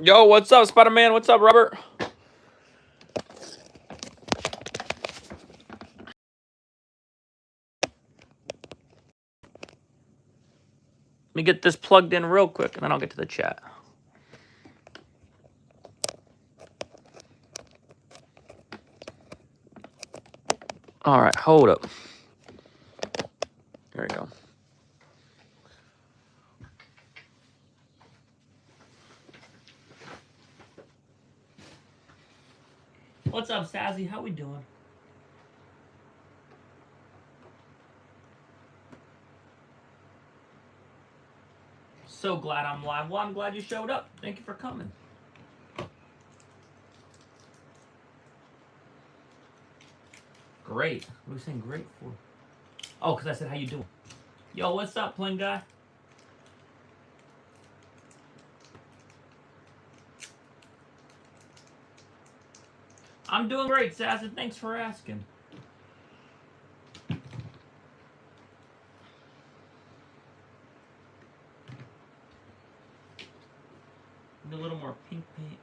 Yo, what's up, Spider-Man? What's up, Robert? Let me get this plugged in real quick, and then I'll get to the chat. All right, hold up. There we go. What's up, Sazzy? How we doing? So glad I'm live. Well, I'm glad you showed up. Thank you for coming. Great. What are we saying great for? Oh, because I said, how you doing? Yo, what's up, Plain Guy? I'm doing great, Sassy. Thanks for asking. A little more pink paint.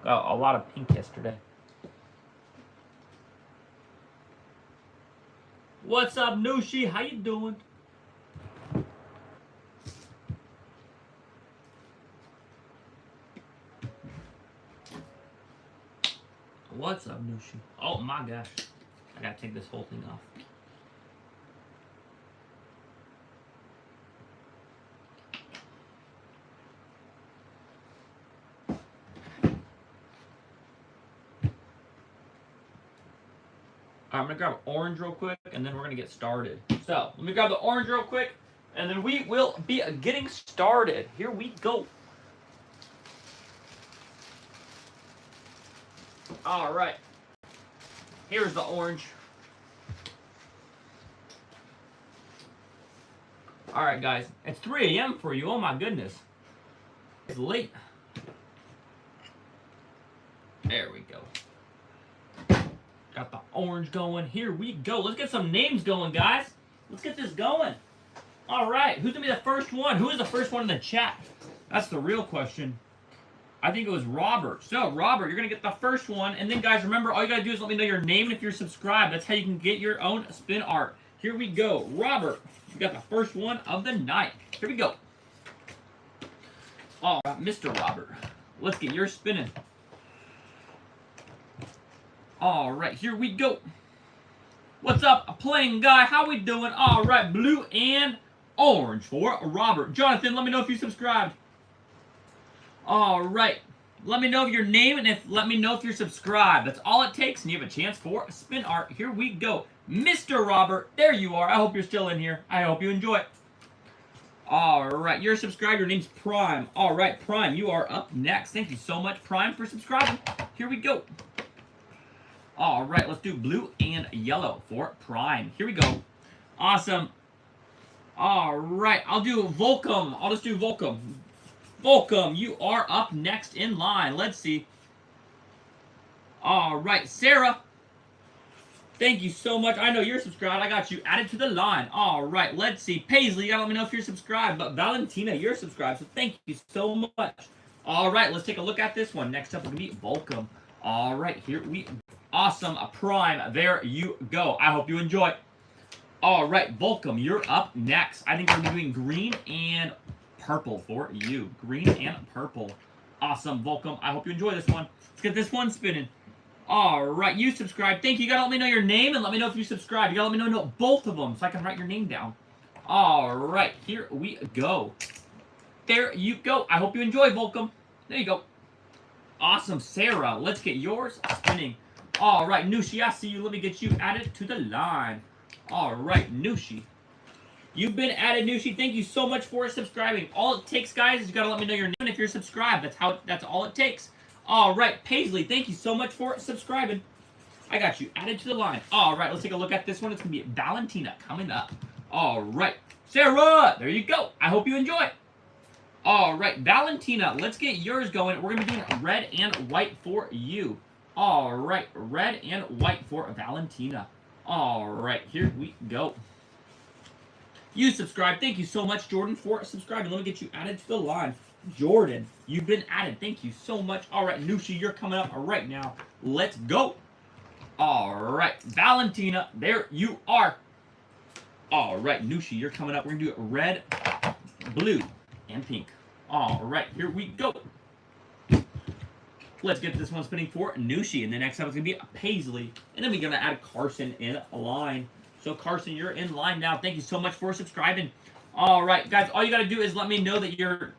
Got a lot of pink yesterday. What's up, Nushi? How you doing? What's up, Nushi? Oh my gosh. I gotta take this whole thing off. I'm gonna grab orange real quick, and then we're gonna get started. So, let me grab the orange real quick, and then we will be getting started. Here we go. All right. Here's the orange. All right, guys. It's 3 a.m. for you. Oh my goodness. It's late. There we go. Got the orange going. Here we go. Let's get some names going, guys. Let's get this going. All right. Who's going to be the first one? Who is the first one in the chat? That's the real question. I think it was Robert. So, Robert, you're going to get the first one. And then, guys, remember, all you got to do is let me know your name and if you're subscribed. That's how you can get your own spin art. Here we go. Robert, you got the first one of the night. Here we go. All right, Mr. Robert. Let's get yours spinning. All right, here we go. What's up, Playing Guy? How we doing? All right, blue and orange for Robert. Jonathan, let me know if you subscribed. All right, let me know your name and let me know if you're subscribed. That's all it takes, and you have a chance for a spin art. Here we go. Mr. Robert, there you are. I hope you're still in here. I hope you enjoy it. All right, you're subscribed. Your name's Prime. All right, Prime, you are up next. Thank you so much, Prime, for subscribing. Here we go. All right, let's do blue and yellow for Prime. Here we go. Awesome. All right, I'll do Volcom. I'll just do Volcom. Volcom, you are up next in line. Let's see. All right, Sarah. Thank you so much. I know you're subscribed. I got you added to the line. All right, let's see. Paisley, you gotta let me know if you're subscribed. But Valentina, you're subscribed, so thank you so much. All right, let's take a look at this one. Next up, we're gonna be Volcom. All right, here we go. Awesome, Prime. There you go. I hope you enjoy. All right, Volcom, you're up next. I think we're going to be doing green and purple for you. Green and purple. Awesome, Volcom. I hope you enjoy this one. Let's get this one spinning. All right, you subscribe. Thank you. You got to let me know your name and let me know if you subscribe. You got to let me know both of them so I can write your name down. All right, here we go. There you go. I hope you enjoy, Volcom. There you go. Awesome, Sarah. Let's get yours spinning. All right, Nushi, I see you. Let me get you added to the line. All right, Nushi. You've been added, Nushi. Thank you so much for subscribing. All it takes, guys, is you got to let me know your name if you're subscribed. That's all it takes. All right, Paisley, thank you so much for subscribing. I got you added to the line. All right, let's take a look at this one. It's going to be Valentina coming up. All right, Sarah, there you go. I hope you enjoy. All right, Valentina, let's get yours going. We're going to be doing red and white for you. All right, red and white for Valentina. All right, here we go. You subscribe. Thank you so much, Jordan, for subscribing. Let me get you added to the line. Jordan, you've been added. Thank you so much. All right, Nushi, you're coming up right now. Let's go. All right, Valentina, there you are. All right, Nushi, you're coming up. We're going to do it red, blue, and pink. All right, here we go. Let's get this one spinning for Nushi. And the next up is going to be Paisley. And then we're going to add Carson in line. So, Carson, you're in line now. Thank you so much for subscribing. All right, guys, all you got to do is let me know that you're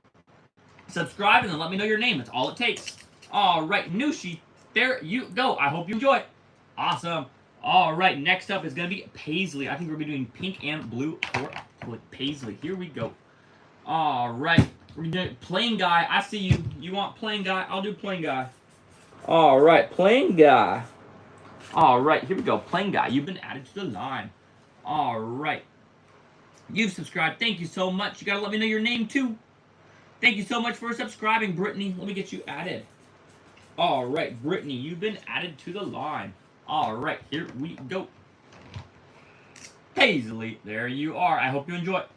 subscribed and then let me know your name. That's all it takes. All right, Nushi, there you go. I hope you enjoy it. Awesome. All right, next up is going to be Paisley. I think we're going to be doing pink and blue for Paisley. Here we go. All right. We're going to do plain guy. I see you. You want plain guy? I'll do plain guy. All right, plain guy. All right, here we go. Plain guy. You've been added to the line. All right. You've subscribed. Thank you so much. You got to let me know your name, too. Thank you so much for subscribing, Brittany. Let me get you added. All right, Brittany, you've been added to the line. All right, here we go. Paisley, there you are. I hope you enjoy it.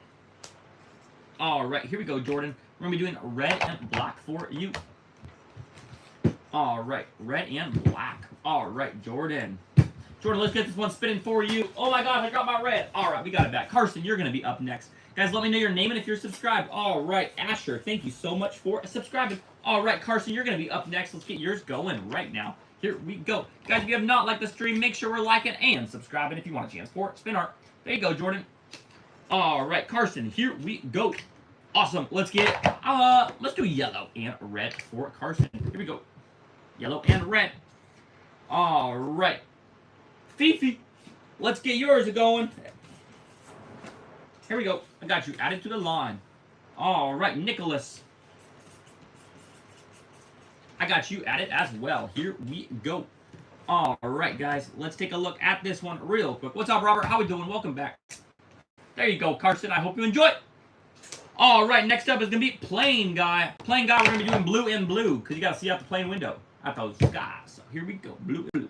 All right, here we go, Jordan. We're going to be doing red and black for you. All right, red and black. All right, Jordan. Jordan, let's get this one spinning for you. Oh my gosh, I got my red. All right, we got it back. Carson, you're going to be up next. Guys, let me know your name and if you're subscribed. All right, Asher, thank you so much for subscribing. All right, Carson, you're going to be up next. Let's get yours going right now. Here we go. Guys, if you have not liked the stream, make sure we're liking and subscribing if you want a chance for spin art. There you go, Jordan. All right, Carson, here we go. Awesome. Let's do yellow and red for Carson. Here we go. Yellow and red. All right. Fifi, let's get yours going. Here we go. I got you added to the line. All right, Nicholas. I got you added as well. Here we go. All right, guys. Let's take a look at this one real quick. What's up, Robert? How we doing? Welcome back. There you go, Carson. I hope you enjoy it. All right, next up is going to be plain guy. Plain guy, we're going to be doing blue and blue because you got to see out the plain window. Out those skies. So here we go. Blue and blue.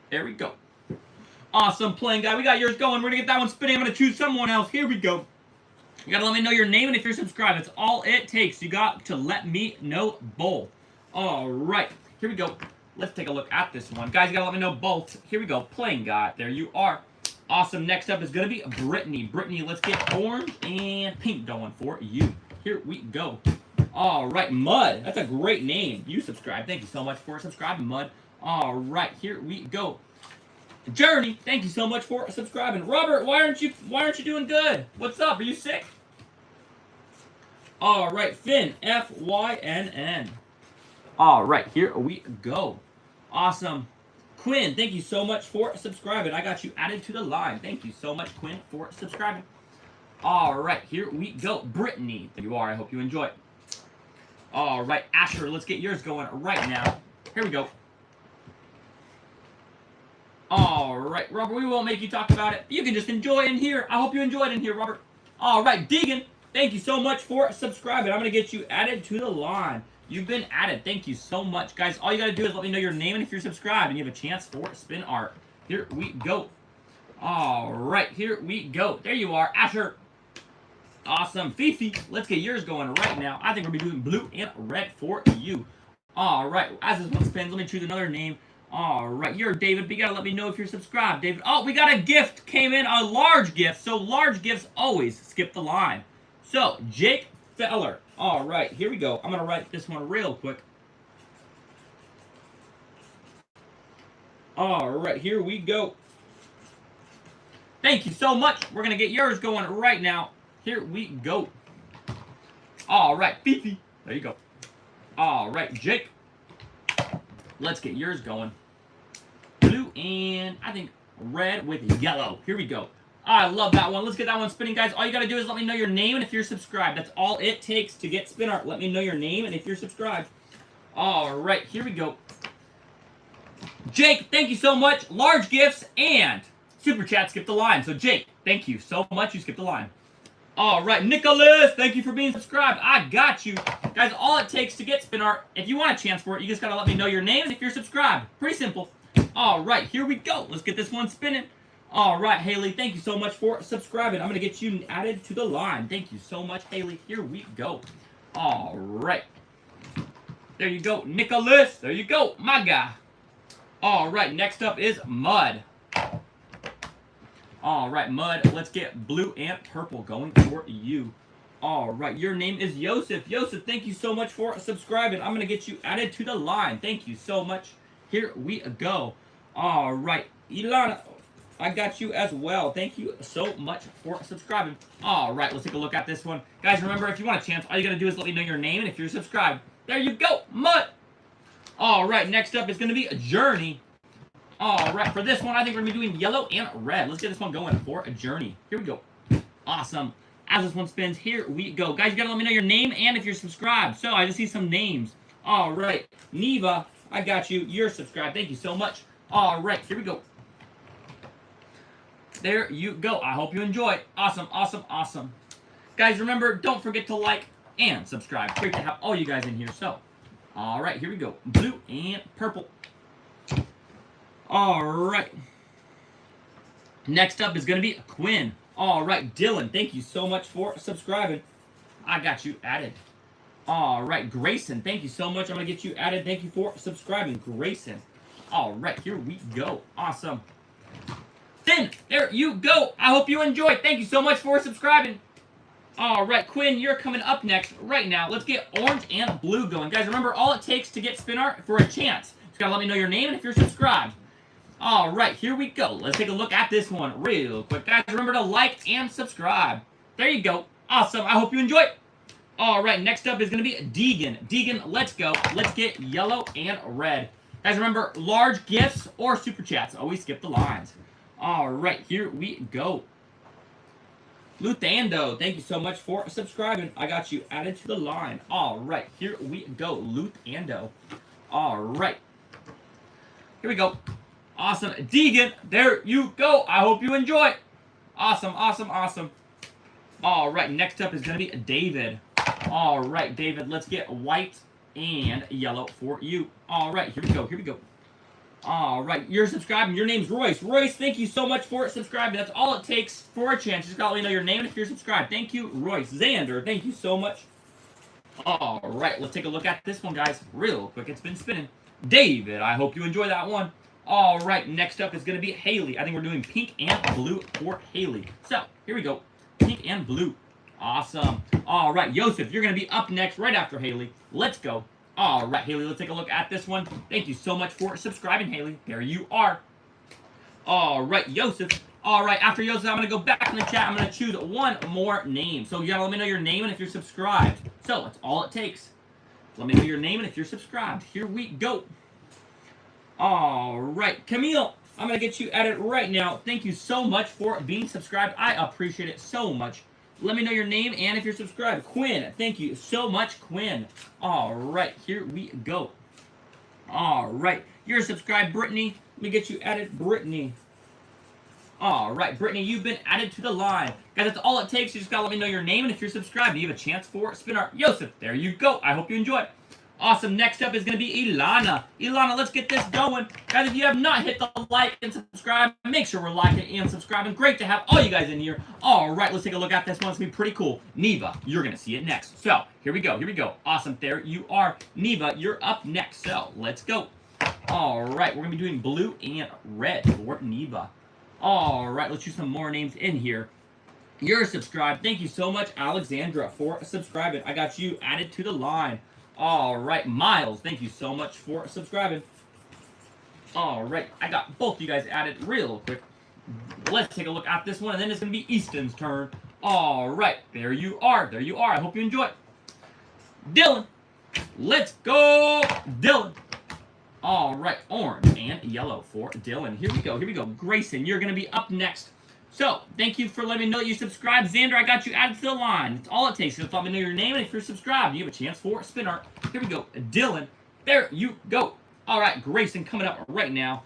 There we go. Awesome, plain guy. We got yours going. We're going to get that one spinning. I'm going to choose someone else. Here we go. You got to let me know your name and if you're subscribed. That's all it takes. You got to let me know both. All right. Here we go. Let's take a look at this one. Guys, you got to let me know both. Here we go. Plain guy. There you are. Awesome. Next up is going to be Brittany. Brittany, let's get orange and pink going for you. Here we go. All right. Mud. That's a great name. You subscribe. Thank you so much for subscribing, Mud. All right. Here we go. Journey, thank you so much for subscribing. Robert, why aren't you doing good? What's up? Are you sick? All right, Finn, F-Y-N-N. All right, here we go. Awesome. Quinn, thank you so much for subscribing. I got you added to the line. Thank you so much, Quinn, for subscribing. All right, here we go. Brittany, there you are. I hope you enjoy it. All right, Asher, let's get yours going right now. Here we go. All right, Robert, we won't make you talk about it. You can just enjoy in here. I hope you enjoyed in here, Robert. All right, Deegan, thank you so much for subscribing. I'm going to get you added to the line. You've been added. Thank you so much. Guys, all you got to do is let me know your name and if you're subscribed, and you have a chance for spin art. Here we go. All right, here we go. There you are, Asher. Awesome. Fifi, let's get yours going right now. I think we're going to be doing blue and red for you. All right, as this one spins, let me choose another name. All right, you're David, but you got to let me know if you're subscribed, David. Oh, we got a gift came in, a large gift. So large gifts always skip the line. So, Jake Feller. All right, here we go. I'm going to write this one real quick. All right, here we go. Thank you so much. We're going to get yours going right now. Here we go. All right, Fifi. There you go. All right, Jake. Let's get yours going. Blue and I think red with yellow. Here we go. I love that one. Let's get that one spinning, guys. All you got to do is let me know your name and if you're subscribed. That's all it takes to get spin art. Let me know your name and if you're subscribed. All right, here we go. Jake, thank you so much. Large gifts and super chat skipped the line. So, Jake, thank you so much. You skipped the line. All right, Nicholas, thank you for being subscribed. I got you. Guys, all it takes to get spin art, if you want a chance for it, you just got to let me know your name and if you're subscribed. Pretty simple. All right, here we go. Let's get this one spinning. All right, Haley, thank you so much for subscribing. I'm going to get you added to the line. Thank you so much, Haley. Here we go. All right. There you go, Nicholas. There you go, my guy. All right, next up is Mud. All right, Mud, let's get blue and purple going for you. All right, your name is Yosef. Yosef, thank you so much for subscribing. I'm going to get you added to the line. Thank you so much. Here we go. All right, Ilana, I got you as well. Thank you so much for subscribing. All right, let's take a look at this one. Guys, remember, if you want a chance, all you got to do is let me know your name and if you're subscribed. There you go, Mud. All right, next up is going to be a Journey. All right, for this one, I think we're going to be doing yellow and red. Let's get this one going for a Journey. Here we go. Awesome. As this one spins, here we go. Guys, you got to let me know your name and if you're subscribed. So, I just see some names. All right, Neva, I got you. You're subscribed. Thank you so much. All right, here we go. There you go. I hope you enjoy. Awesome, awesome, awesome. Guys, remember, don't forget to like and subscribe. Great to have all you guys in here. So, all right, here we go. Blue and purple. All right. Next up is going to be Quinn. All right, Dylan, thank you so much for subscribing. I got you added. All right, Grayson, thank you so much. I'm going to get you added. Thank you for subscribing, Grayson. All right, here we go. Awesome. Finn, there you go. I hope you enjoyed. Thank you so much for subscribing. All right, Quinn, you're coming up next right now. Let's get orange and blue going. Guys, remember, all it takes to get spin art for a chance. Just got to let me know your name and if you're subscribed. All right, here we go. Let's take a look at this one real quick. Guys, remember to like and subscribe. There you go. Awesome. I hope you enjoy it. All right, next up is going to be Deegan. Deegan, let's go. Let's get yellow and red. Guys, remember, large gifts or super chats. Always skip the lines. All right, here we go. Luthando, thank you so much for subscribing. I got you added to the line. All right, here we go. Luthando. All right. Here we go. Awesome. Deegan, there you go. I hope you enjoy. Awesome, awesome, awesome. All right, next up is going to be David. All right, David, let's get white and yellow for you. All right, here we go, here we go. All right, you're subscribing. Your name's Royce. Royce, thank you so much for subscribing. That's all it takes for a chance. Just got to let me know your name if you're subscribed. Thank you, Royce. Xander, thank you so much. All right, let's take a look at this one, guys. Real quick, it's been spinning. David, I hope you enjoy that one. All right, next up is going to be Haley. I think we're doing pink and blue for Haley. So, here we go. Pink and blue. Awesome. All right, Yosef, you're going to be up next right after Haley. Let's go. All right, Haley, let's take a look at this one. Thank you so much for subscribing, Haley. There you are. All right, Yosef. All right, after Yosef, I'm going to go back in the chat. I'm going to choose one more name. So, you got to let me know your name and if you're subscribed. So, that's all it takes. Let me know your name and if you're subscribed. Here we go. All right, Camille, I'm going to get you added right now. Thank you so much for being subscribed. I appreciate it so much. Let me know your name and if you're subscribed. Quinn, thank you so much, Quinn. All right, here we go. All right, you're subscribed, Brittany. Let me get you added, Brittany. All right, Brittany, you've been added to the line. Guys, that's all it takes. You just got to let me know your name and if you're subscribed, you have a chance for spin art. Yosef, there you go. I hope you enjoy. Awesome. Next up is going to be Ilana. Ilana, let's get this going. Guys, if you have not hit the like and subscribe, make sure we're liking and subscribing. Great to have all you guys in here. All right, let's take a look at this one. It's going to be pretty cool. Neva, you're going to see it next. So, here we go. Here we go. Awesome. There you are. Neva, you're up next. So, let's go. All right, we're going to be doing blue and red for Neva. All right, let's choose some more names in here. You're subscribed. Thank you so much, Alexandra, for subscribing. I got you added to the line. All right, Miles, thank you so much for subscribing. All right, I got both you guys added real quick. Let's take a look at this one, and then it's going to be Easton's turn. All right, there you are. There you are. I hope you enjoy it. Dylan, let's go, Dylan. All right, orange and yellow for Dylan. Here we go. Here we go. Grayson, you're going to be up next. So, thank you for letting me know that you subscribed. Xander, I got you added to the line. That's all it takes. Just let me know your name, and if you're subscribed, you have a chance for spin art. Here we go. Dylan, there you go. All right, Grayson coming up right now.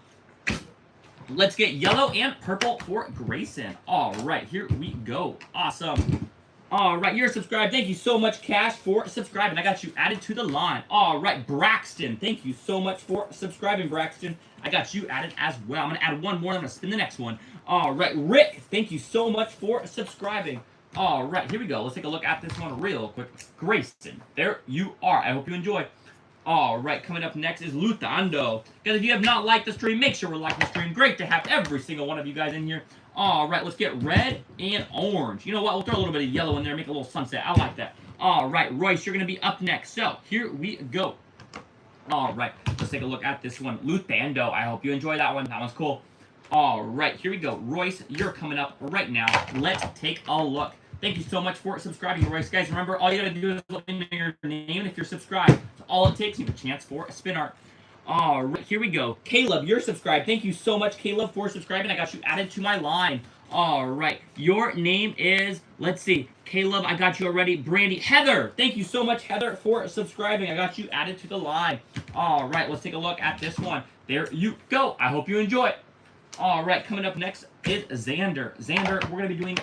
Let's get yellow and purple for Grayson. All right, here we go. Awesome. All right, you're subscribed. Thank you so much, Cash, for subscribing. I got you added to the line. All right, Braxton. Thank you so much for subscribing, Braxton. I got you added as well. I'm going to add one more. I'm going to spin the next one. All right, Rick, thank you so much for subscribing. All right, here we go. Let's take a look at this one real quick. Grayson, there you are. I hope you enjoy. All right, coming up next is Luthando. Guys, if you have not liked the stream, make sure we're liking the stream. Great to have every single one of you guys in here. All right, let's get red and orange. You know what? We'll throw a little bit of yellow in there, make a little sunset. I like that. All right, Royce, you're going to be up next. So here we go. All right, let's take a look at this one. Luthando, I hope you enjoy that one. That one's cool. All right, here we go. Royce, you're coming up right now. Let's take a look. Thank you so much for subscribing, Royce. Guys, remember, all you got to do is let me know your name. If you're subscribed, that's all it takes. You have a chance for a spin art. All right, here we go. Caleb, you're subscribed. Thank you so much, Caleb, for subscribing. I got you added to my line. All right, your name is, let's see, Caleb, I got you already. Brandy, Heather, thank you so much, Heather, for subscribing. I got you added to the line. All right, let's take a look at this one. There you go. I hope you enjoy it. All right, coming up next is Xander. Xander, we're going to be doing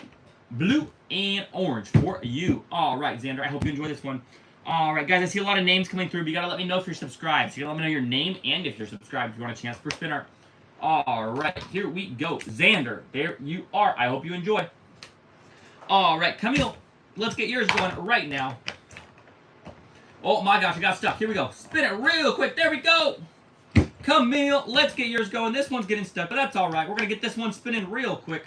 blue and orange for you. All right, Xander, I hope you enjoy this one. All right, guys, I see a lot of names coming through, but you got to let me know if you're subscribed. So you got to let me know your name and if you're subscribed if you want a chance for spin art. All right, here we go. Xander, there you are. I hope you enjoy. All right, Camille, let's get yours going right now. Oh, my gosh, I got stuck. Here we go. Spin it real quick. There we go. Camille, let's get yours going. This one's getting stuck, but that's all right. We're going to get this one spinning real quick.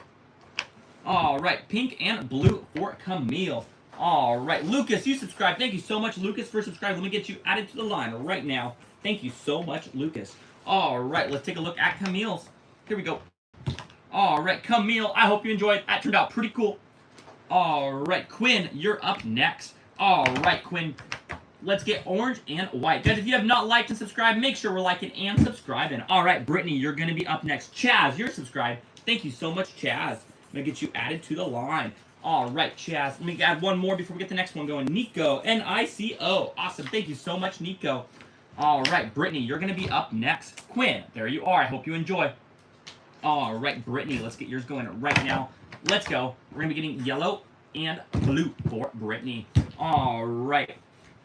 All right, pink and blue for Camille. All right, Lucas, you subscribed. Thank you so much, Lucas, for subscribing. Let me get you added to the line right now. Thank you so much, Lucas. All right, let's take a look at Camille's. Here we go. All right, Camille, I hope you enjoyed. That turned out pretty cool. All right, Quinn, you're up next. All right, Quinn, let's get orange and white. Guys, if you have not liked and subscribed, make sure we're liking and subscribing. All right, Brittany, you're going to be up next. Chaz, you're subscribed. Thank you so much, Chaz. I'm going to get you added to the line. All right, Chaz. Let me add one more before we get the next one going. Nico, N-I-C-O. Awesome. Thank you so much, Nico. All right, Brittany, you're going to be up next. Quinn, there you are. I hope you enjoy. All right, Brittany, let's get yours going right now. Let's go. We're going to be getting yellow and blue for Brittany. All right.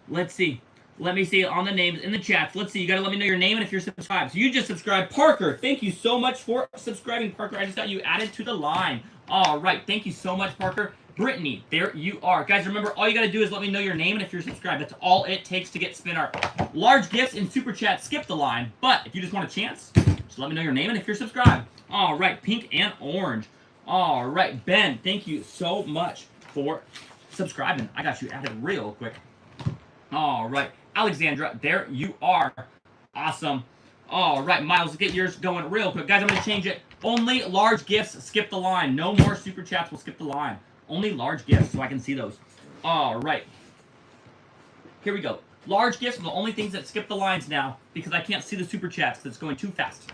Let's see. Let me see on the names in the chats. Let's see. You got to let me know your name and if you're subscribed. So you just subscribed. Parker, thank you so much for subscribing, Parker. I just got you added to the line. All right. Thank you so much, Parker. Brittany, there you are. Guys, remember, all you got to do is let me know your name and if you're subscribed. That's all it takes to get spin art. Large gifts and super chat, skip the line. But if you just want a chance, just let me know your name and if you're subscribed. All right. Pink and orange. All right. Ben, thank you so much for subscribing. I got you added real quick. All right. Alexandra, there you are. Awesome. All right, Miles, let's get yours going real quick. Guys, I'm going to change it. Only large gifts, skip the line. No more super chats will skip the line. Only large gifts so I can see those. All right. Here we go. Large gifts are the only things that skip the lines now because I can't see the super chats because it's going too fast.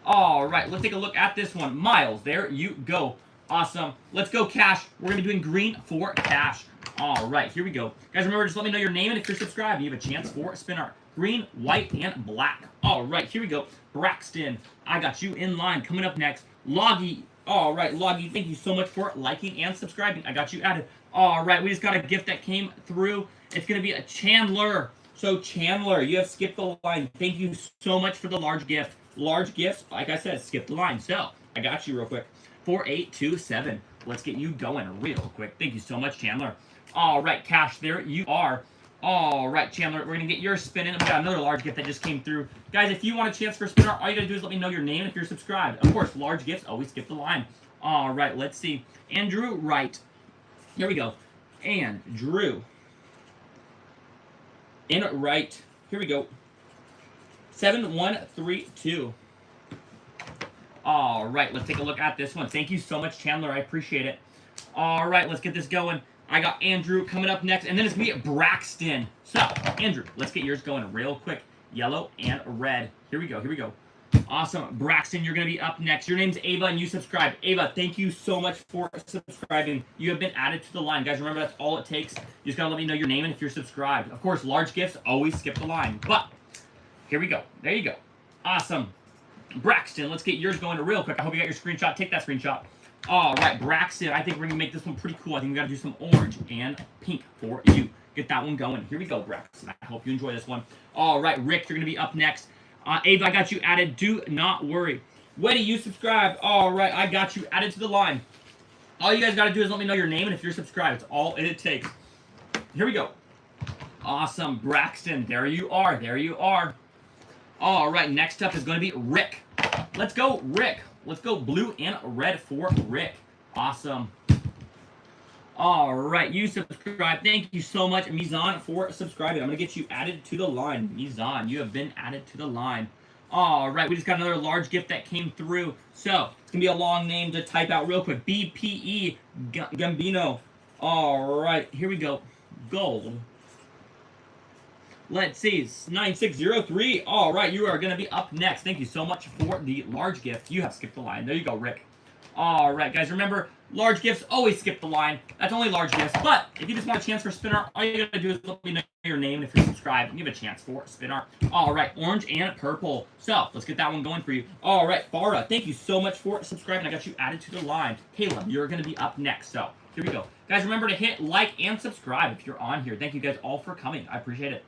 All right, let's take a look at this one. Miles, there you go. Awesome. Let's go, Cash. We're going to be doing green for Cash. All right, here we go. Guys, remember, just let me know your name and if you're subscribed, you have a chance for a spin art. Green, white, and black. All right, here we go. Braxton, I got you in line. Coming up next, Loggy. All right, Loggy, thank you so much for liking and subscribing. I got you added. All right, we just got a gift that came through. It's going to be a Chandler. So, Chandler, you have skipped the line. Thank you so much for the large gift. Large gifts, like I said, skip the line. So, I got you real quick. 4827. Let's get you going real quick. Thank you so much, Chandler. All right, Cash, there you are. All right, Chandler, we're going to get your spin in. We got another large gift that just came through. Guys, if you want a chance for a spin art, all you got to do is let me know your name if you're subscribed. Of course, large gifts always skip the line. All right, let's see. Andrew Wright. Here we go. Andrew. In right. Here we go. 7132. All right, let's take a look at this one. Thank you so much, Chandler. I appreciate it. All right, let's get this going. I got Andrew coming up next, and then it's going to be Braxton. So, Andrew, let's get yours going real quick. Yellow and red. Here we go, here we go. Awesome. Braxton, you're going to be up next. Your name's Ava, and you subscribed. Ava, thank you so much for subscribing. You have been added to the line. Guys, remember, that's all it takes. You just got to let me know your name and if you're subscribed. Of course, large gifts always skip the line. But, here we go. There you go. Awesome. Braxton, let's get yours going real quick. I hope you got your screenshot. Take that screenshot. All right, Braxton, I think we're going to make this one pretty cool. I think we got to do some orange and pink for you. Get that one going. Here we go, Braxton. I hope you enjoy this one. All right, Rick, you're going to be up next. Ava, I got you added. Do not worry. Weddy, you subscribed. All right, I got you added to the line. All you guys got to do is let me know your name and if you're subscribed. It's all it takes. Here we go. Awesome. Braxton, there you are. There you are. All right, next up is going to be Rick. Let's go, Rick. Let's go blue and red for Rick. Awesome. All right, you subscribe. Thank you so much, Mizan, for subscribing. I'm going to get you added to the line. Mizan, you have been added to the line. All right, we just got another large gift that came through. So, it's going to be a long name to type out real quick. BPE Gambino. All right, here we go. Gold. Let's see, 9603. All right, you are going to be up next. Thank you so much for the large gift. You have skipped the line. There you go, Rick. All right, guys, remember, large gifts always skip the line. That's only large gifts. But if you just want a chance for spin art, all you got to do is let me know your name. And if you're subscribed, give a chance for spin art. All right, orange and purple. So let's get that one going for you. All right, Farah, thank you so much for subscribing. I got you added to the line. Caleb, you're going to be up next. So here we go. Guys, remember to hit like and subscribe if you're on here. Thank you guys all for coming. I appreciate it.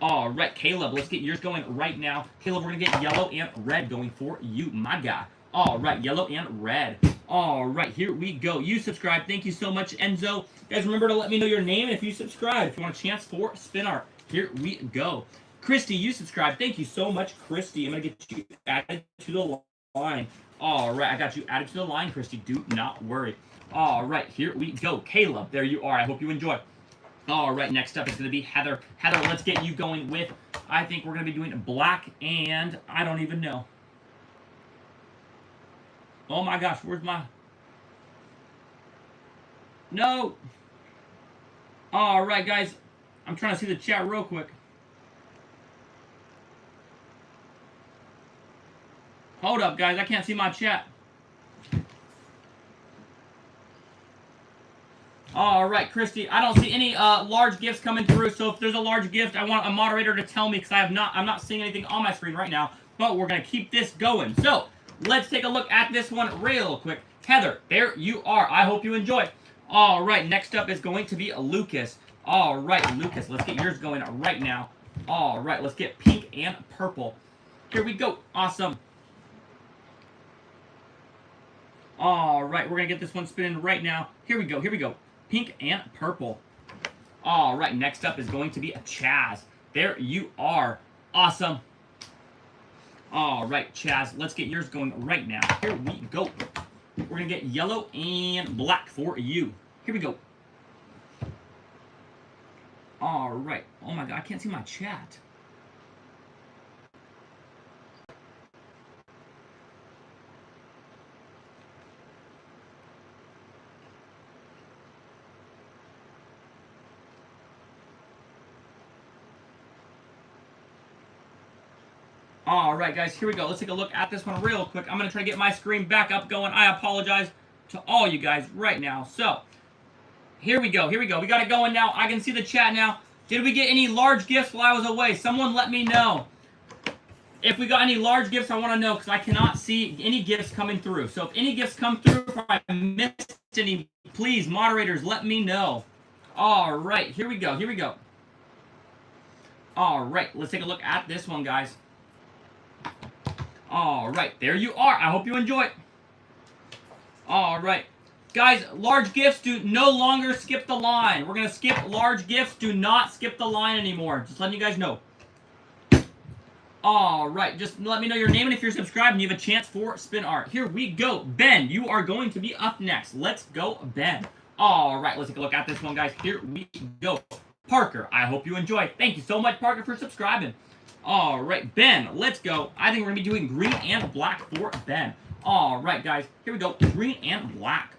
All right, Caleb, let's get yours going right now. Caleb, we're going to get yellow and red going for you, my guy. All right, yellow and red. All right, here we go. You subscribe. Thank you so much, Enzo. Guys, remember to let me know your name and if you subscribe. If you want a chance for spin art, here we go. Christy, you subscribe. Thank you so much, Christy. I'm going to get you added to the line. All right, I got you added to the line, Christy. Do not worry. All right, here we go. Caleb, there you are. I hope you enjoy. All right, next up is going to be Heather. Heather, let's get you going with, I think we're going to be doing black and I don't even know. Oh my gosh, where's my... No! All right, guys. I'm trying to see the chat real quick. Hold up, guys. I can't see my chat. All right, Christy. I don't see any large gifts coming through. So if there's a large gift, I want a moderator to tell me because I'm not seeing anything on my screen right now. But we're gonna keep this going. So let's take a look at this one real quick. Heather, there you are. I hope you enjoy. All right, next up is going to be Lucas. All right, Lucas, let's get yours going right now. All right, let's get pink and purple. Here we go. Awesome. All right, we're going to get this one spinning right now. Here we go. Here we go. Pink and purple. All right, next up is going to be a Chaz. There you are. Awesome. All right, Chaz, let's get yours going right now. Here we go. We're going to get yellow and black for you. Here we go. All right. Oh, my God. I can't see my chat. All right, guys, here we go. Let's take a look at this one real quick. I'm going to try to get my screen back up going. I apologize to all you guys right now. So, here we go. Here we go. We got it going now. I can see the chat now. Did we get any large gifts while I was away? Someone let me know. If we got any large gifts, I want to know because I cannot see any gifts coming through. So, if any gifts come through, if I missed any, please, moderators, let me know. All right, here we go. Here we go. All right, let's take a look at this one, guys. All right, there you are. I hope you enjoy it. All right. Guys, large gifts do no longer skip the line. We're going to skip large gifts. Do not skip the line anymore. Just letting you guys know. All right, just let me know your name and if you're subscribed and you have a chance for spin art. Here we go. Ben, you are going to be up next. Let's go, Ben. All right, let's take a look at this one, guys. Here we go. Parker, I hope you enjoy. Thank you so much, Parker, for subscribing. All right, Ben, let's go. I think we're going to be doing green and black for Ben. All right, guys, here we go. Green and black.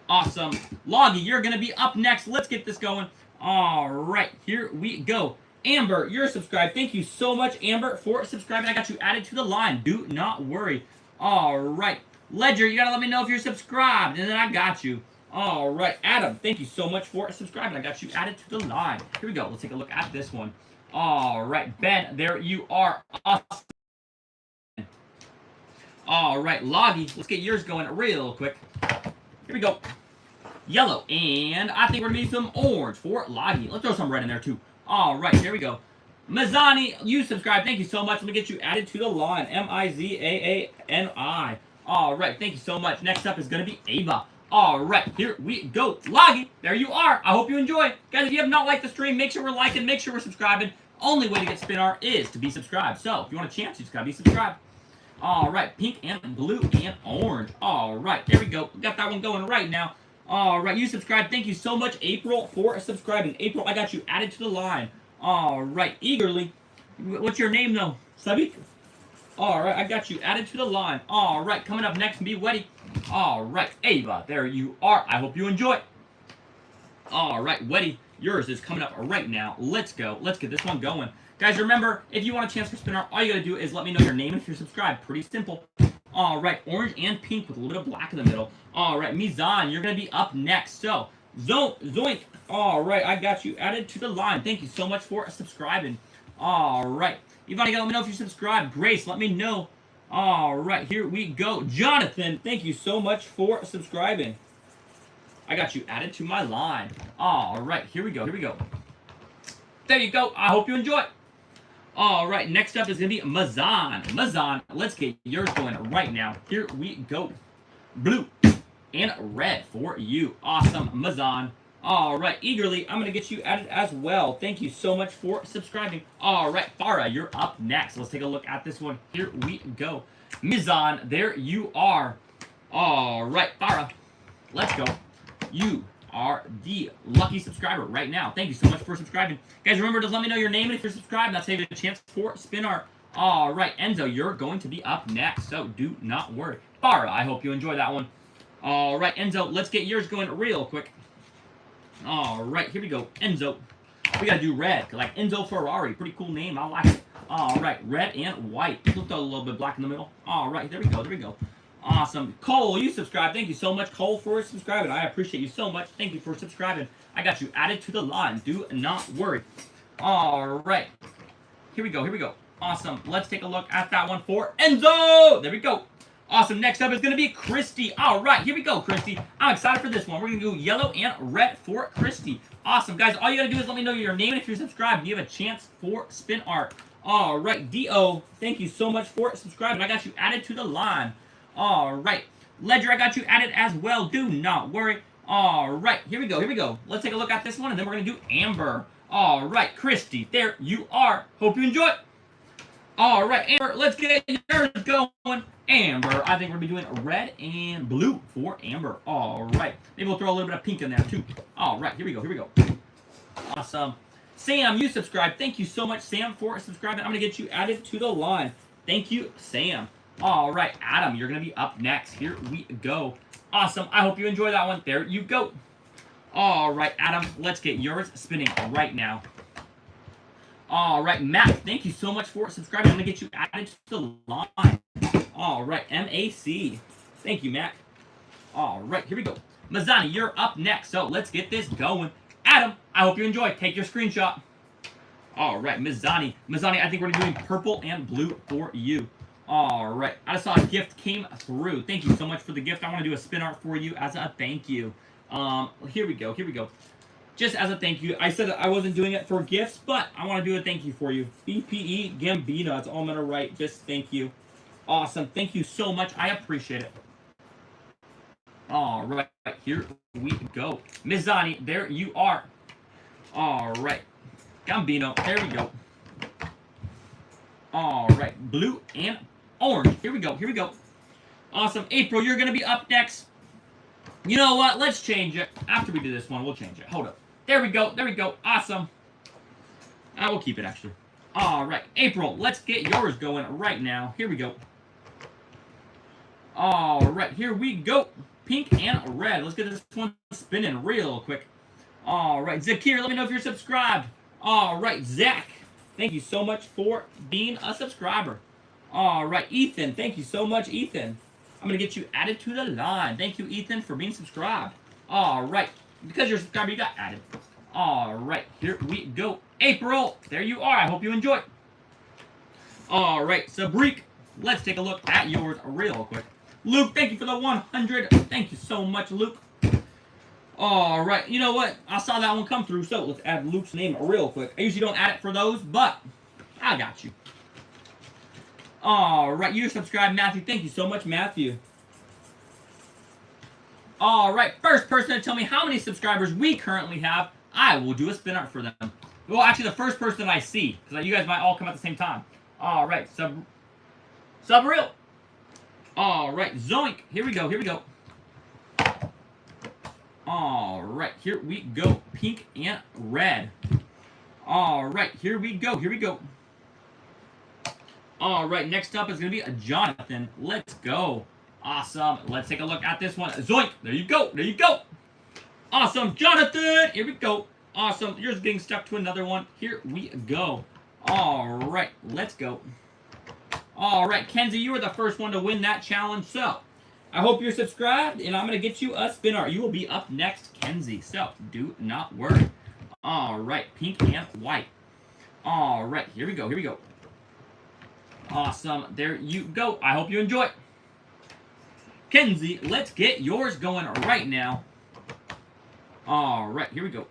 Awesome. Loggy, you're going to be up next. Let's get this going. All right, here we go. Amber, you're subscribed. Thank you so much, Amber, for subscribing. I got you added to the line. Do not worry. All right. Ledger, you got to let me know if you're subscribed, and then I got you. All right. Adam, thank you so much for subscribing. I got you added to the line. Here we go. Let's take a look at this one. All right. Ben, there you are. Awesome. All right. Loggy, let's get yours going real quick. Here we go. Yellow, and I think we're going to need some orange for Loggy. Let's throw some red in there, too. All right, there we go. Mizani, you subscribe. Thank you so much. Let me get you added to the line. Mizaani. All right. Thank you so much. Next up is going to be Ava. All right. Here we go. Loggy. There you are. I hope you enjoy. Guys, if you have not liked the stream, make sure we're liking. Make sure we're subscribing. Only way to get spin art is to be subscribed. So if you want a chance, you just got to be subscribed. All right. Pink and blue and orange. All right. There we go. We got that one going right now. All right. You subscribe. Thank you so much, April, for subscribing. April, I got you added to the line. All right, eagerly. What's your name, though? Sabik? All right, I got you added to the line. All right, coming up next, be Weddy. All right, Ava, there you are. I hope you enjoy. All right, Weddy, yours is coming up right now. Let's go. Let's get this one going. Guys, remember, if you want a chance for spin art, all you got to do is let me know your name and if you're subscribed. Pretty simple. All right, orange and pink with a little bit of black in the middle. All right, Mizan, you're going to be up next. So, Zoink. All right, I got you added to the line. Thank you so much for subscribing. All right. Ivana, let me know if you subscribe. Grace, let me know. All right, here we go. Jonathan, thank you so much for subscribing. I got you added to my line. All right, here we go. Here we go. There you go. I hope you enjoy. All right, next up is going to be Mazan. Mazan, let's get yours going right now. Here we go. Blue and red for you. Awesome, Mazan. All right, eagerly, I'm going to get you added as well. Thank you so much for subscribing. All right, Farah, you're up next. Let's take a look at this one. Here we go. Mizan, there you are. All right, Farah, let's go. You are the lucky subscriber right now. Thank you so much for subscribing. Guys, remember to let me know your name if you're subscribed. That's how you get a chance for spin art. All right, Enzo, you're going to be up next, so do not worry. Farah, I hope you enjoy that one. All right, Enzo, let's get yours going real quick. All right, here we go. Enzo. We got to do red, like Enzo Ferrari. Pretty cool name. I like it. All right, red and white. We'll throw a little bit black in the middle. All right, there we go. There we go. Awesome. Cole, you subscribed. Thank you so much, Cole, for subscribing. I appreciate you so much. Thank you for subscribing. I got you added to the line. Do not worry. All right. Here we go. Here we go. Awesome. Let's take a look at that one for Enzo. There we go. Awesome. Next up is going to be Christy. All right. Here we go, Christy. I'm excited for this one. We're going to do yellow and red for Christy. Awesome. Guys, all you got to do is let me know your name. And if you're subscribed, you have a chance for spin art. All right. D.O., thank you so much for subscribing. I got you added to the line. All right. Ledger, I got you added as well. Do not worry. All right. Here we go. Here we go. Let's take a look at this one, and then we're going to do Amber. All right. Christy, there you are. Hope you enjoy. All right, Amber, let's get yours going. Amber, I think we're going to be doing red and blue for Amber. All right. Maybe we'll throw a little bit of pink in there, too. All right, here we go. Here we go. Awesome. Sam, you subscribed. Thank you so much, Sam, for subscribing. I'm going to get you added to the line. Thank you, Sam. All right, Adam, you're going to be up next. Here we go. Awesome. I hope you enjoy that one. There you go. All right, Adam, let's get yours spinning right now. All right, Mac, thank you so much for subscribing. I'm going to get you added to the line. All right, MAC. Thank you, Mac. All right, here we go. Mazani, you're up next, so let's get this going. Adam, I hope you enjoy. Take your screenshot. All right, Mazani. Mazani, I think we're doing purple and blue for you. All right, I just saw a gift came through. Thank you so much for the gift. I want to do a spin art for you as a thank you. Here we go. Here we go. Just as a thank you, I said I wasn't doing it for gifts, but I want to do a thank you for you. BPE Gambino, that's all I'm going to write. Just thank you. Awesome. Thank you so much. I appreciate it. All right. Here we go. Mizani, there you are. All right. Gambino, there we go. All right. Blue and orange. Here we go. Here we go. Awesome. April, you're going to be up next. You know what? Let's change it. After we do this one, we'll change it. Hold up. There we go. There we go. Awesome. I will keep it, actually. All right. April, let's get yours going right now. Here we go. All right. Here we go. Pink and red. Let's get this one spinning real quick. All right. Zakir, let me know if you're subscribed. All right. Zach, thank you so much for being a subscriber. All right. Ethan, thank you so much, Ethan. I'm going to get you added to the line. Thank you, Ethan, for being subscribed. All right. Because you're subscribed, you got added. All right. Here we go. April, there you are. I hope you enjoy. All right. Sabrik, let's take a look at yours real quick. Luke, thank you for the 100. Thank you so much, Luke. All right. You know what? I saw that one come through, so let's add Luke's name real quick. I usually don't add it for those, but I got you. All right, you're subscribed, Matthew. Thank you so much, Matthew. All right, first person to tell me how many subscribers we currently have, I will do a spin art for them. Well, actually, the first person I see, because you guys might all come at the same time. All right, Subreal. All right, Zoink. Here we go. Here we go. All right, here we go. Pink and red. All right, here we go. Here we go. All right, next up is going to be a Jonathan. Let's go. Awesome. Let's take a look at this one. Zoink. There you go. There you go. Awesome. Jonathan. Here we go. Awesome. Yours getting stuck to another one. Here we go. All right. Let's go. All right, Kenzie, you were the first one to win that challenge. So, I hope you're subscribed, and I'm going to get you a spin art. You will be up next, Kenzie. So, do not worry. All right. Pink and white. All right. Here we go. Here we go. Awesome. There you go. I hope you enjoy. Kenzie, let's get yours going right now. All right, here we go.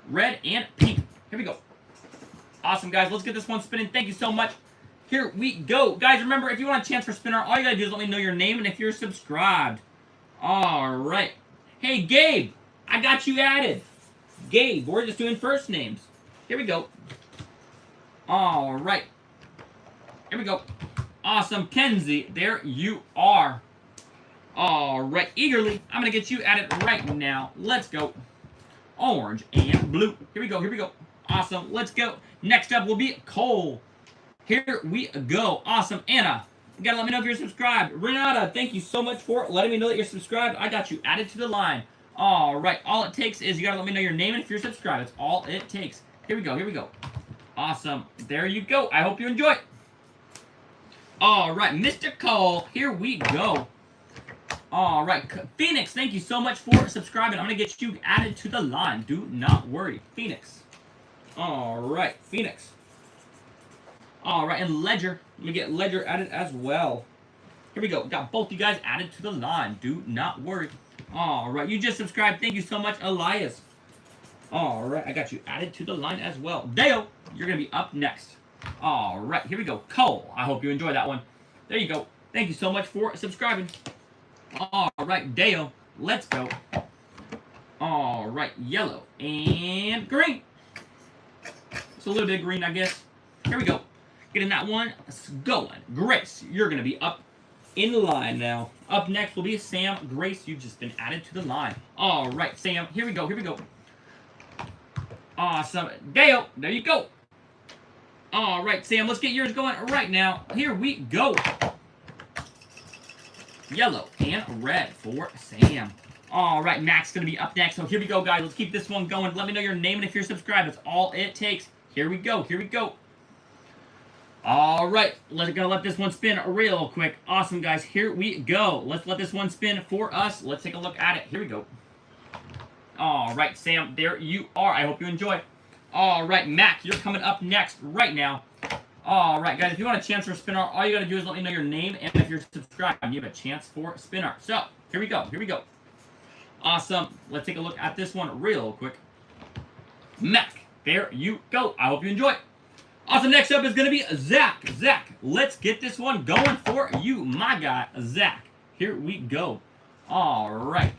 Red and pink. Here we go. Awesome, guys. Let's get this one spinning. Thank you so much. Here we go. Guys, remember, if you want a chance for spinner, all you got to do is let me know your name and if you're subscribed. All right. Hey, Gabe, I got you added. Gabe, we're just doing first names. Here we go. All right. Here we go. Awesome, Kenzie. There you are. All right, eagerly, I'm going to get you at it right now. Let's go. Orange and blue. Here we go, here we go. Awesome, let's go. Next up will be Cole. Here we go. Awesome, Anna. You got to let me know if you're subscribed. Renata, thank you so much for letting me know that you're subscribed. I got you added to the line. All right, all it takes is you got to let me know your name and if you're subscribed. That's all it takes. Here we go, here we go. Awesome, there you go. I hope you enjoy. All right, Mr. Cole, here we go. All right, Phoenix, thank you so much for subscribing. I'm going to get you added to the line. Do not worry. Phoenix. All right, Phoenix. All right, and Ledger. Let me get Ledger added as well. Here we go. Got both you guys added to the line. Do not worry. All right, you just subscribed. Thank you so much, Elias. All right, I got you added to the line as well. Dale, you're going to be up next. All right, here we go. Cole, I hope you enjoy that one. There you go. Thank you so much for subscribing. All right, Dale, let's go. All right, yellow and green. It's a little bit of green, I guess. Here we go. Getting that one going. Grace, you're going to be up in the line now. Up next will be Sam. Grace, you've just been added to the line. All right, Sam, here we go, here we go. Awesome. Dale, there you go. All right, Sam, let's get yours going right now. Here we go. Yellow and red for Sam. All right, Max is going to be up next. So here we go, guys. Let's keep this one going. Let me know your name and if you're subscribed. That's all it takes. Here we go. Here we go. All right. We're going to let this one spin real quick. Awesome, guys. Here we go. Let's let this one spin for us. Let's take a look at it. Here we go. All right, Sam. There you are. I hope you enjoy. All right, Mac. You're coming up next right now. All right, guys, if you want a chance for a spin art, all you got to do is let me know your name, and if you're subscribed, you have a chance for a spin art. So, here we go. Here we go. Awesome. Let's take a look at this one real quick. Mac, there you go. I hope you enjoy. Awesome. Next up is going to be Zach. Zach, let's get this one going for you, my guy, Zach. Here we go. All right.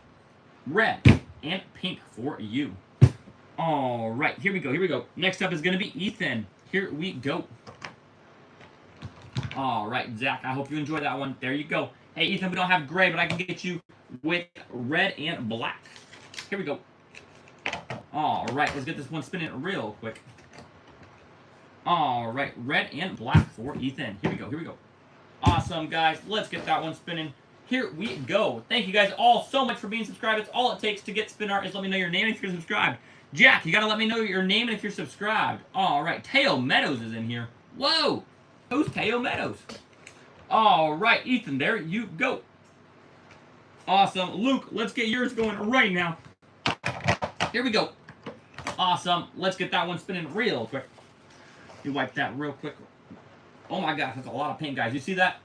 Red and pink for you. All right. Here we go. Here we go. Next up is going to be Ethan. Here we go. All right, Zach, I hope you enjoy that one. There you go. Hey, Ethan, we don't have gray, but I can get you with red and black. Here we go. All right, let's get this one spinning real quick. All right, red and black for Ethan. Here we go, here we go. Awesome, guys. Let's get that one spinning. Here we go. Thank you guys all so much for being subscribed. It's all it takes to get spin art is let me know your name if you're subscribed. Jack, you got to let me know your name and if you're subscribed. All right, Teo Meadows is in here. Whoa. Who's Teo Meadows? All right, Ethan, there you go. Awesome. Luke, let's get yours going right now. Here we go. Awesome. Let's get that one spinning real quick. You wipe that real quick. Oh my gosh, that's a lot of paint, guys. You see that?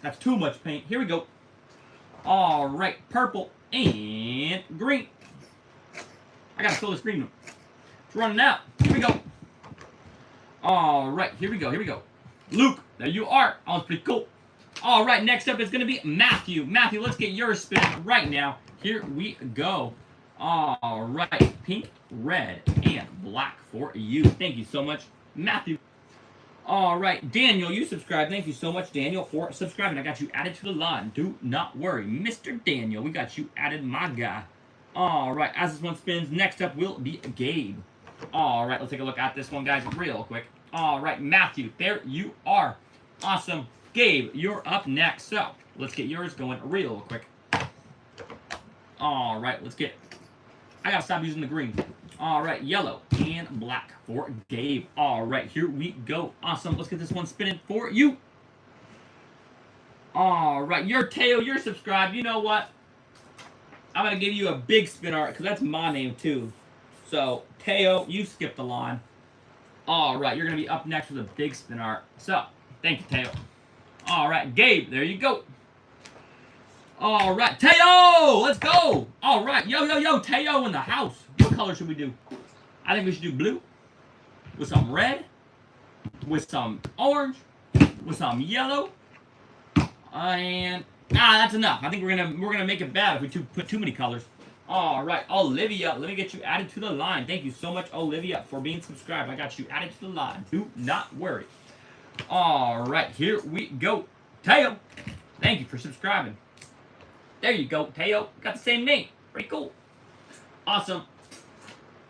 That's too much paint. Here we go. All right, purple and green. I gotta fill this green. It's running out. Here we go. All right, here we go, here we go. Luke, there you are. That was pretty cool. All right, next up is going to be Matthew. Matthew, let's get yours spinning right now. Here we go. All right, pink, red, and black for you. Thank you so much, Matthew. All right, Daniel, you subscribed. Thank you so much, Daniel, for subscribing. I got you added to the line. Do not worry. Mr. Daniel, we got you added, my guy. All right, as this one spins, next up will be Gabe. All right, let's take a look at this one, guys, real quick. All right, Matthew, there you are. Awesome. Gabe, you're up next. So, let's get yours going real quick. All right, let's get... I gotta stop using the green. All right, yellow and black for Gabe. All right, here we go. Awesome. Let's get this one spinning for you. All right, you're Teo. You're subscribed. You know what? I'm going to give you a big spin art because that's my name too. So, Teo, you skipped the line. All right, you're going to be up next with a big spin art. So, thank you, Teo. All right, Gabe, there you go. All right, Teo, let's go. All right, yo, Teo in the house. What color should we do? I think we should do blue with some red, with some orange, with some yellow, and that's enough. I think we're gonna make it bad if we put too many colors. All right, Olivia, let me get you added to the line. Thank you so much, Olivia, for being subscribed. I got you added to the line. Do not worry. All right, here we go. Teo, thank you for subscribing. There you go, Teo. Got the same name. Pretty cool. Awesome.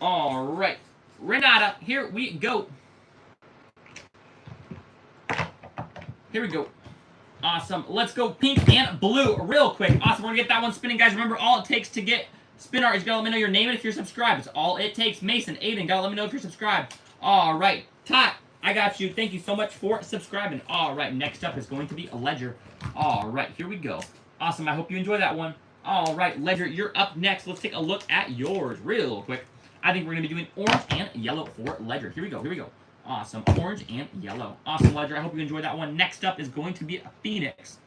All right. Renata, here we go. Here we go. Awesome. Let's go pink and blue real quick. Awesome. We're going to get that one spinning, guys. Remember, all it takes to get spin art is you got to let me know your name and if you're subscribed. It's all it takes. Mason, Aiden, got to let me know if you're subscribed. All right. Tot, I got you. Thank you so much for subscribing. All right. Next up is going to be a Ledger. All right. Here we go. Awesome. I hope you enjoy that one. All right, Ledger, you're up next. Let's take a look at yours real quick. I think we're going to be doing orange and yellow for Ledger. Here we go. Here we go. Awesome. Orange and yellow. Awesome, Ledger. I hope you enjoyed that one. Next up is going to be a Phoenix.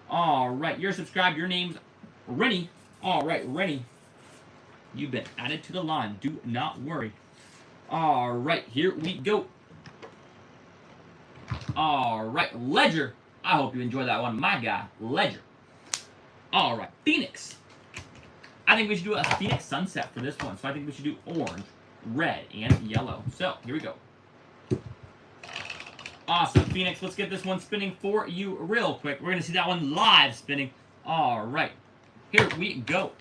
All right, you're subscribed. Your name's Rennie. All right, Rennie. You've been added to the line. Do not worry. All right, here we go. All right, Ledger. I hope you enjoyed that one. My guy, Ledger. All right, Phoenix. I think we should do a Phoenix sunset for this one. So I think we should do orange, red, and yellow. So here we go. Awesome, Phoenix. Let's get this one spinning for you real quick. We're going to see that one live spinning. All right, here we go.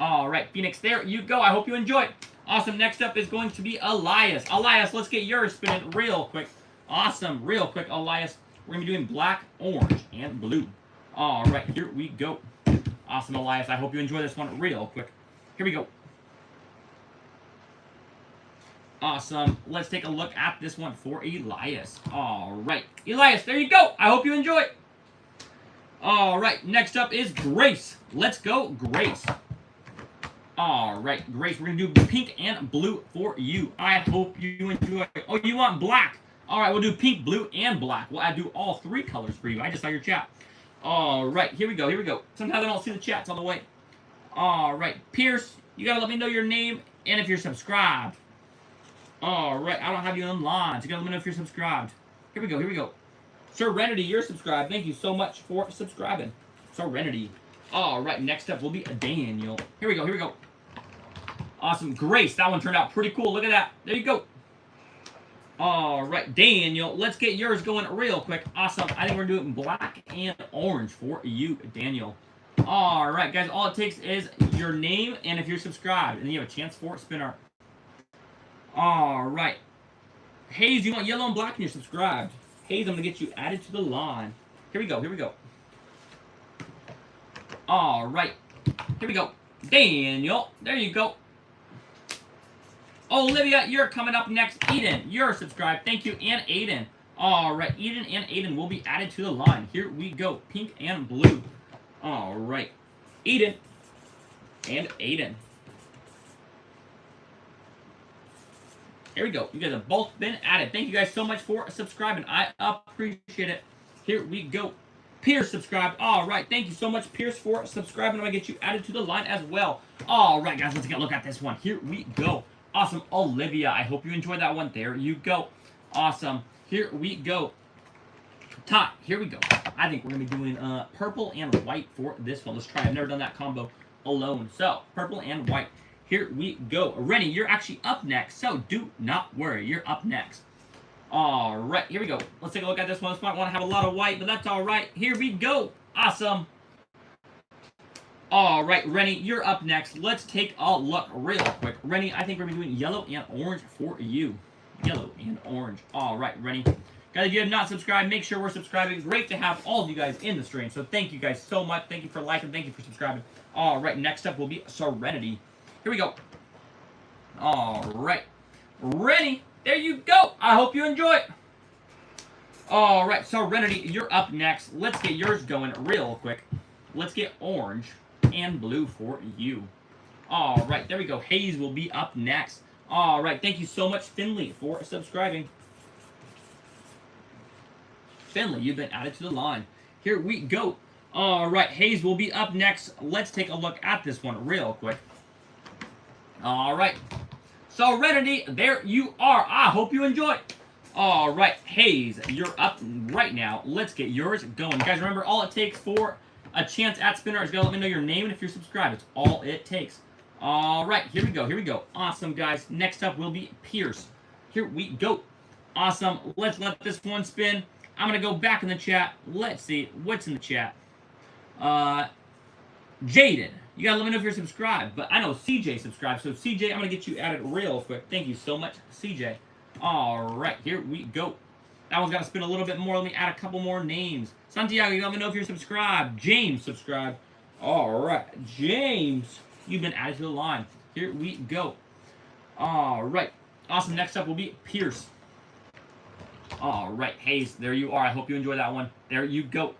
All right, Phoenix, there you go. I hope you enjoy it. Awesome. Next up is going to be Elias. Elias, let's get yours spinning real quick. Awesome. Real quick, Elias. We're going to be doing black, orange, and blue. All right, here we go. Awesome, Elias. I hope you enjoy this one real quick. Here we go. Awesome. Let's take a look at this one for Elias. All right. Elias, there you go. I hope you enjoy it. All right. Next up is Grace. Let's go, Grace. All right, Grace. We're going to do pink and blue for you. I hope you enjoy it. Oh, you want black? All right, we'll do pink, blue, and black. We'll do all three colors for you. I just saw your chat. All right, here we go, here we go. Sometimes I don't see the chats on the way. All right, Pierce, you got to let me know your name and if you're subscribed. All right, I don't have you online, so you got to let me know if you're subscribed. Here we go, here we go. Serenity, you're subscribed. Thank you so much for subscribing. Serenity. All right, next up will be Daniel. Here we go, here we go. Awesome, Grace, that one turned out pretty cool. Look at that. There you go. All right, Daniel, let's get yours going real quick. Awesome. I think we're doing black and orange for you, Daniel. All right, guys, all it takes is your name and if you're subscribed, and you have a chance for spin art. All right. Hayes, you want yellow and black and you're subscribed. Hayes, I'm going to get you added to the line. Here we go, here we go. All right. Here we go. Daniel, there you go. Olivia, you're coming up next. Eden, you're subscribed. Thank you, and Aiden. All right, Eden and Aiden will be added to the line. Here we go, pink and blue. All right, Eden and Aiden. Here we go. You guys have both been added. Thank you guys so much for subscribing. I appreciate it. Here we go. Pierce subscribed. All right, thank you so much, Pierce, for subscribing. I'm going to get you added to the line as well. All right, guys, let's take a look at this one. Here we go. Awesome. Olivia, I hope you enjoyed that one. There you go. Awesome. Here we go. Todd, here we go. I think we're going to be doing purple and white for this one. Let's try. I've never done that combo alone. So, purple and white. Here we go. Rennie, you're actually up next, so do not worry. You're up next. All right, here we go. Let's take a look at this one. This might want to have a lot of white, but that's all right. Here we go. Awesome. All right, Rennie, you're up next. Let's take a look real quick. Rennie, I think we're going to be doing yellow and orange for you. Yellow and orange. All right, Rennie. Guys, if you have not subscribed, make sure we're subscribing. Great to have all of you guys in the stream. So thank you guys so much. Thank you for liking. Thank you for subscribing. All right, next up will be Serenity. Here we go. All right. Rennie, there you go. I hope you enjoy it. All right, Serenity, you're up next. Let's get yours going real quick. Let's get orange and blue for you. All right, there we go. Hayes will be up next. All right, thank you so much, Finley, for subscribing. Finley, you've been added to the line. Here we go. All right, Hayes will be up next. Let's take a look at this one real quick. All right. Serenity, there you are. I hope you enjoy. All right, Hayes, you're up right now. Let's get yours going. Guys, remember, all it takes for a chance at spinner is going to let me know your name and if you're subscribed. It's all it takes. All right, here we go. Here we go. Awesome, guys. Next up will be Pierce. Here we go. Awesome. Let's let this one spin. I'm going to go back in the chat. Let's see what's in the chat. Jaden, you got to let me know if you're subscribed. But I know CJ subscribed. So, CJ, I'm going to get you added real quick. Thank you so much, CJ. All right, here we go. That one's got to spin a little bit more. Let me add a couple more names. Santiago, you let me know if you're subscribed. James, subscribed. All right, James, you've been added to the line. Here we go. All right. Awesome. Next up will be Pierce. All right, Hayes, there you are. I hope you enjoy that one. There you go.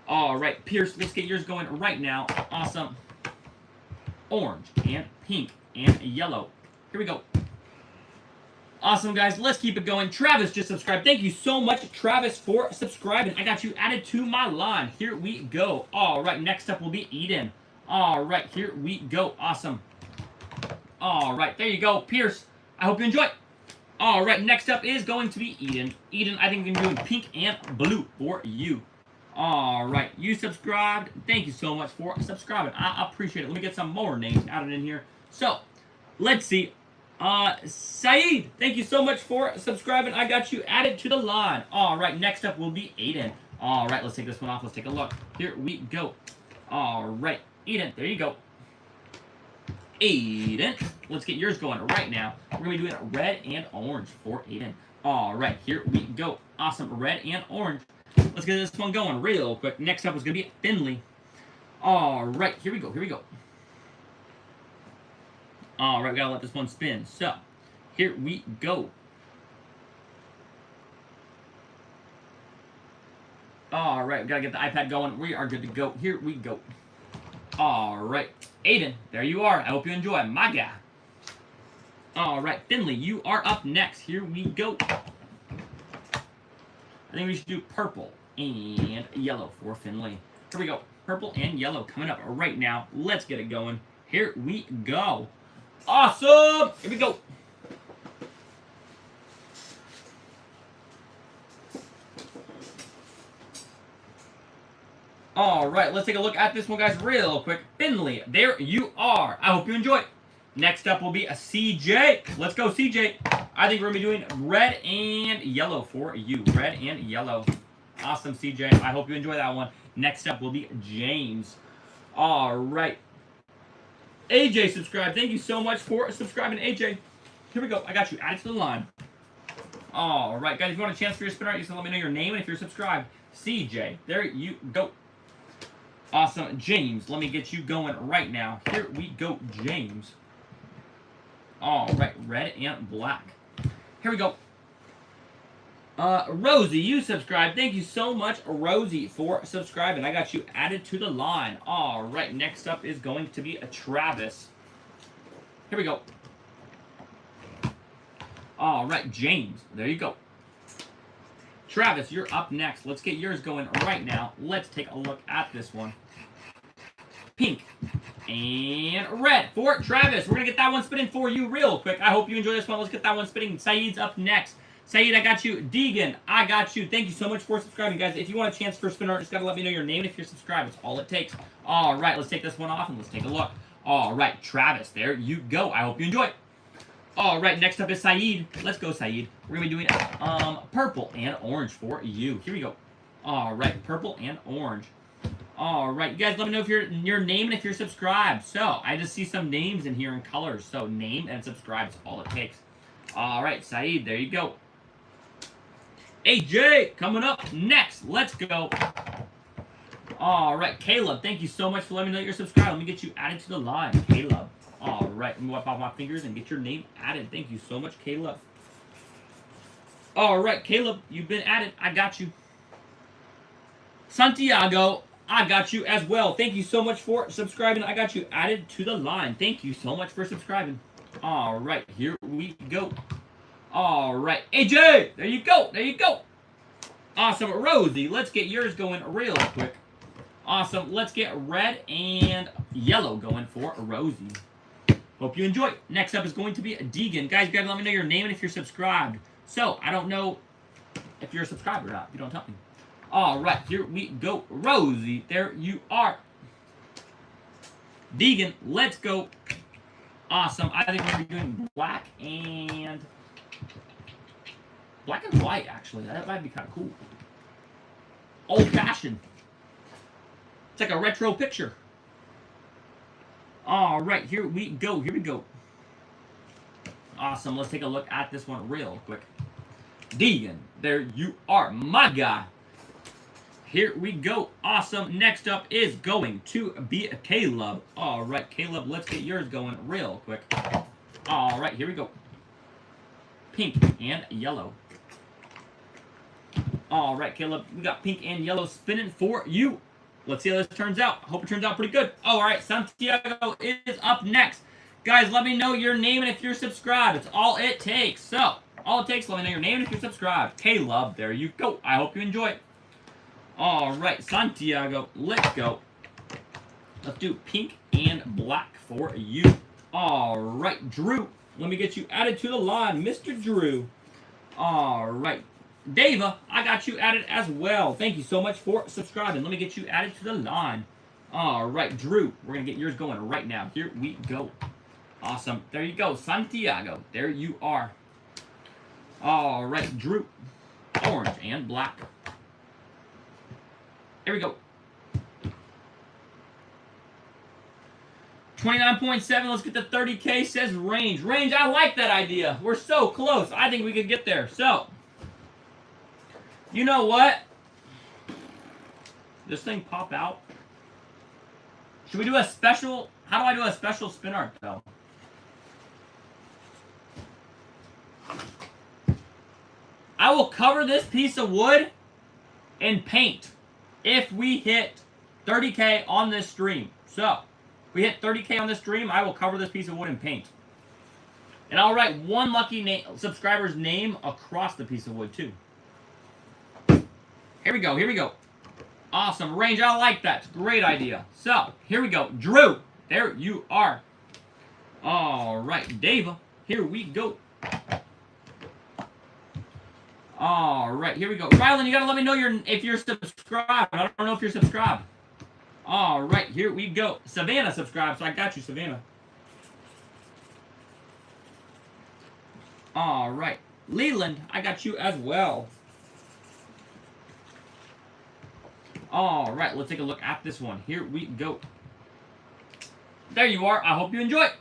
All right, Pierce, let's get yours going right now. Awesome. Orange and pink and yellow. Here we go. Awesome, guys. Let's keep it going. Travis just subscribed. Thank you so much, Travis, for subscribing. I got you added to my line. Here we go. All right, next up will be Eden. All right, here we go. Awesome. All right, there you go. Pierce, I hope you enjoy. All right, next up is going to be Eden. Eden, I think we can do pink and blue for you. All right, you subscribed. Thank you so much for subscribing. I appreciate it. Let me get some more names added in here. So, let's see. Saeed, thank you so much for subscribing. I got you added to the line. All right, next up will be Aiden. All right, let's take this one off. Let's take a look. Here we go. All right, Aiden, there you go. Aiden, let's get yours going right now. We're going to be doing red and orange for Aiden. All right, here we go. Awesome, red and orange. Let's get this one going real quick. Next up is going to be Finley. All right, here we go. Here we go. All right, we got to let this one spin. So, here we go. All right, we got to get the iPad going. We are good to go. Here we go. All right, Aiden, there you are. I hope you enjoy. My guy. All right, Finley, you are up next. Here we go. I think we should do purple and yellow for Finley. Here we go. Purple and yellow coming up right now. Let's get it going. Here we go. Awesome! Here we go. All right, let's take a look at this one, guys, real quick. Finley, there you are. I hope you enjoy it. Next up will be a CJ. Let's go, CJ. I think we're going to be doing red and yellow for you. Red and yellow. Awesome, CJ. I hope you enjoy that one. Next up will be James. All right. AJ subscribed. Thank you so much for subscribing, AJ. Here we go. I got you added to the line. All right, guys. If you want a chance for your spinner, you just let me know your name and if you're subscribed. CJ. There you go. Awesome. James, let me get you going right now. Here we go, James. All right, red and black. Here we go. Rosie, you subscribed. Thank you so much, Rosie, for subscribing. I got you added to the line. All right, next up is going to be a Travis. Here we go. All right, James, there you go. Travis, you're up next. Let's get yours going right now. Let's take a look at this one. Pink and red for Travis. We're going to get that one spinning for you real quick. I hope you enjoy this one. Let's get that one spinning. Saeed's up next. Saeed, I got you. Deegan, I got you. Thank you so much for subscribing, guys. If you want a chance for a spinner, just got to let me know your name if you're subscribed. That's all it takes. All right, let's take this one off and let's take a look. All right, Travis, there you go. I hope you enjoy. All right, next up is Saeed. Let's go, Saeed. We're going to be doing purple and orange for you. Here we go. All right, purple and orange. All right, you guys let me know if your name and if you're subscribed. So, I just see some names in here in colors. So, name and subscribe is all it takes. All right, Saeed, there you go. AJ, coming up next. Let's go. All right, Caleb, thank you so much for letting me know you're subscribed. Let me get you added to the line, Caleb. All right, let me wipe off my fingers and get your name added. Thank you so much, Caleb. All right, Caleb, you've been added. I got you. Santiago, I got you as well. Thank you so much for subscribing. I got you added to the line. Thank you so much for subscribing. All right, here we go. All right, AJ, there you go. There you go. Awesome, Rosie, let's get yours going real quick. Awesome, let's get red and yellow going for Rosie. Hope you enjoy. Next up is going to be Deegan. Guys, you gotta let me know your name and if you're subscribed. So, I don't know if you're subscribed or not. You don't tell me. All right, here we go. Rosie, there you are. Deegan, let's go. Awesome. I think we're going to be doing black and white, actually. That might be kind of cool. Old-fashioned. It's like a retro picture. All right, here we go. Here we go. Awesome. Let's take a look at this one real quick. Deegan, there you are, my guy. Here we go. Awesome. Next up is going to be Caleb. All right, Caleb, let's get yours going real quick. All right, here we go. Pink and yellow. All right, Caleb, we got pink and yellow spinning for you. Let's see how this turns out. I hope it turns out pretty good. All right, Santiago is up next. Guys, let me know your name and if you're subscribed. It's all it takes. So, all it takes, let me know your name and if you're subscribed. Caleb, there you go. I hope you enjoy it. All right, Santiago, let's go. Let's do pink and black for you. All right, Drew, let me get you added to the line, Mr. Drew. All right, Dava, I got you added as well. Thank you so much for subscribing. Let me get you added to the line. All right, Drew, we're going to get yours going right now. Here we go. Awesome. There you go, Santiago. There you are. All right, Drew, orange and black. Here we go. 29.7. Let's get to 30K, says Range. Range, I like that idea. We're so close. I think we could get there. So, you know what? This thing pop out? Should we do a special? How do I do a special spin art, though? I will cover this piece of wood in paint if we hit 30K on this stream. So, if we hit 30K on this stream, I will cover this piece of wood in paint. And I'll write one lucky subscriber's name across the piece of wood, too. Here we go, here we go. Awesome, Range, I like that. It's a great idea. So, here we go. Drew, there you are. All right, Dava, here we go. All right, here we go. Rylan, you gotta let me know if you're subscribed. I don't know if you're subscribed. All right, here we go. Savannah subscribed, so I got you, Savannah. All right, Leland, I got you as well. All right, let's take a look at this one. Here we go. There you are. I hope you enjoy it.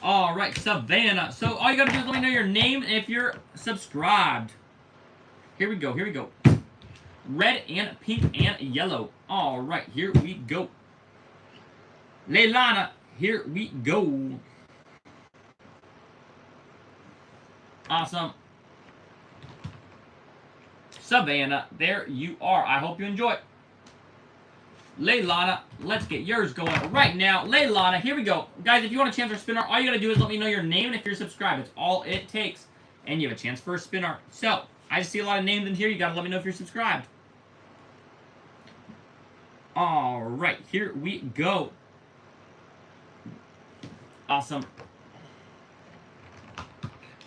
All right, Savannah. So all you got to do is let me know your name and if you're subscribed. Here we go. Here we go. Red and pink and yellow. All right, here we go. Leilana, here we go. Awesome. Savannah, there you are. I hope you enjoy it. Leilana, let's get yours going right now. Leilana, here we go. Guys, if you want a chance for a spin art, all you got to do is let me know your name and if you're subscribed. It's all it takes. And you have a chance for a spin art. So, I just see a lot of names in here. You got to let me know if you're subscribed. All right, here we go. Awesome.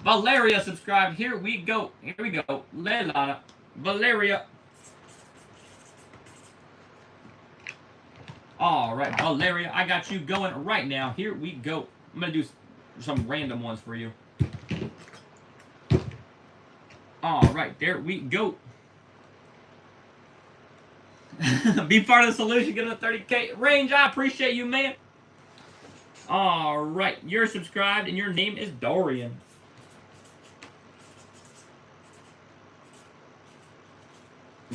Valeria subscribed. Here we go. Here we go. Leilana. Valeria. All right, Valeria, I got you going right now. Here we go. I'm going to do some random ones for you. All right, there we go. Be part of the solution. Get a 30K range. I appreciate you, man. All right, you're subscribed, and your name is Dorian.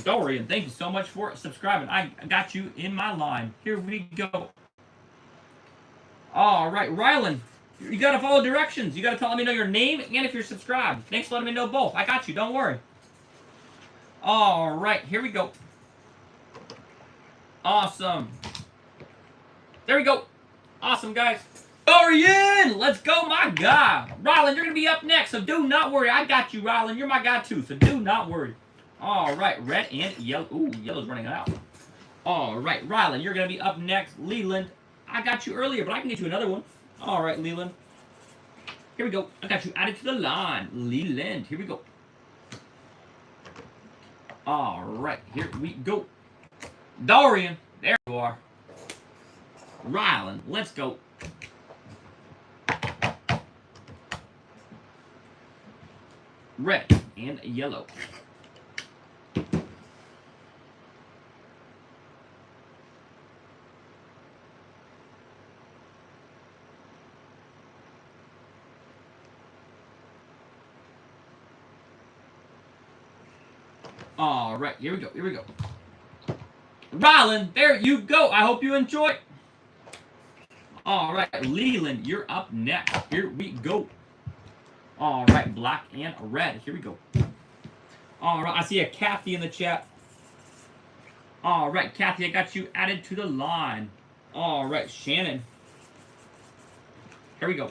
Dorian, thank you so much for subscribing. I got you in my line. Here we go. All right, Rylan, you got to follow directions. You got to let me know your name and if you're subscribed. Thanks for letting me know both. I got you. Don't worry. All right, here we go. Awesome. There we go. Awesome, guys. Dorian, let's go, my guy. Rylan, you're going to be up next, so do not worry. I got you, Rylan. You're my guy, too, so do not worry. All right, red and yellow. Ooh, yellow's running out. All right, Rylan, you're going to be up next. Leland, I got you earlier, but I can get you another one. All right, Leland. Here we go. I got you added to the line. Leland, here we go. All right, here we go. Dorian, there you are. Rylan, let's go. Red and yellow. All right, here we go. Here we go. Rylan, there you go. I hope you enjoy. All right, Leland, you're up next. Here we go. All right, black and red. Here we go. All right, I see a Kathy in the chat. All right, Kathy, I got you added to the line. All right, Shannon. Here we go.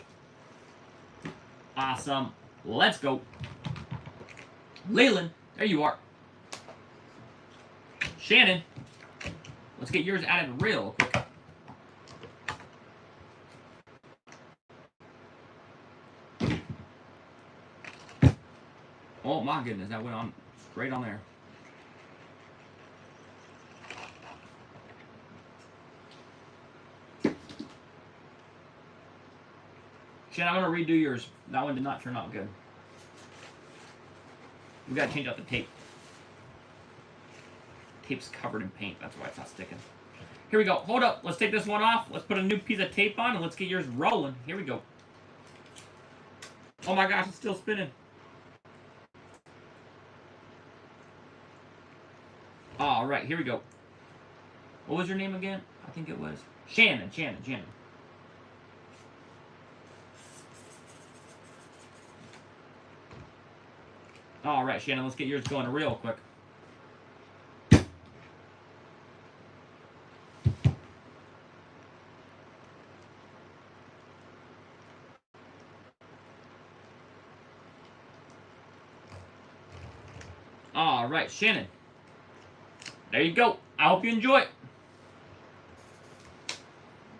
Awesome. Let's go. Leland, there you are. Shannon, let's get yours added real quick. Oh my goodness, that went on straight on there. Shannon, I'm going to redo yours. That one did not turn out good. We got to change out the tape. Tape's covered in paint. That's why it's not sticking. Here we go. Hold up. Let's take this one off. Let's put a new piece of tape on and let's get yours rolling. Here we go. Oh my gosh, it's still spinning. All right, here we go. What was your name again? I think it was Shannon. Shannon. All right, Shannon, let's get yours going real quick. All right, Shannon. There you go. I hope you enjoy it.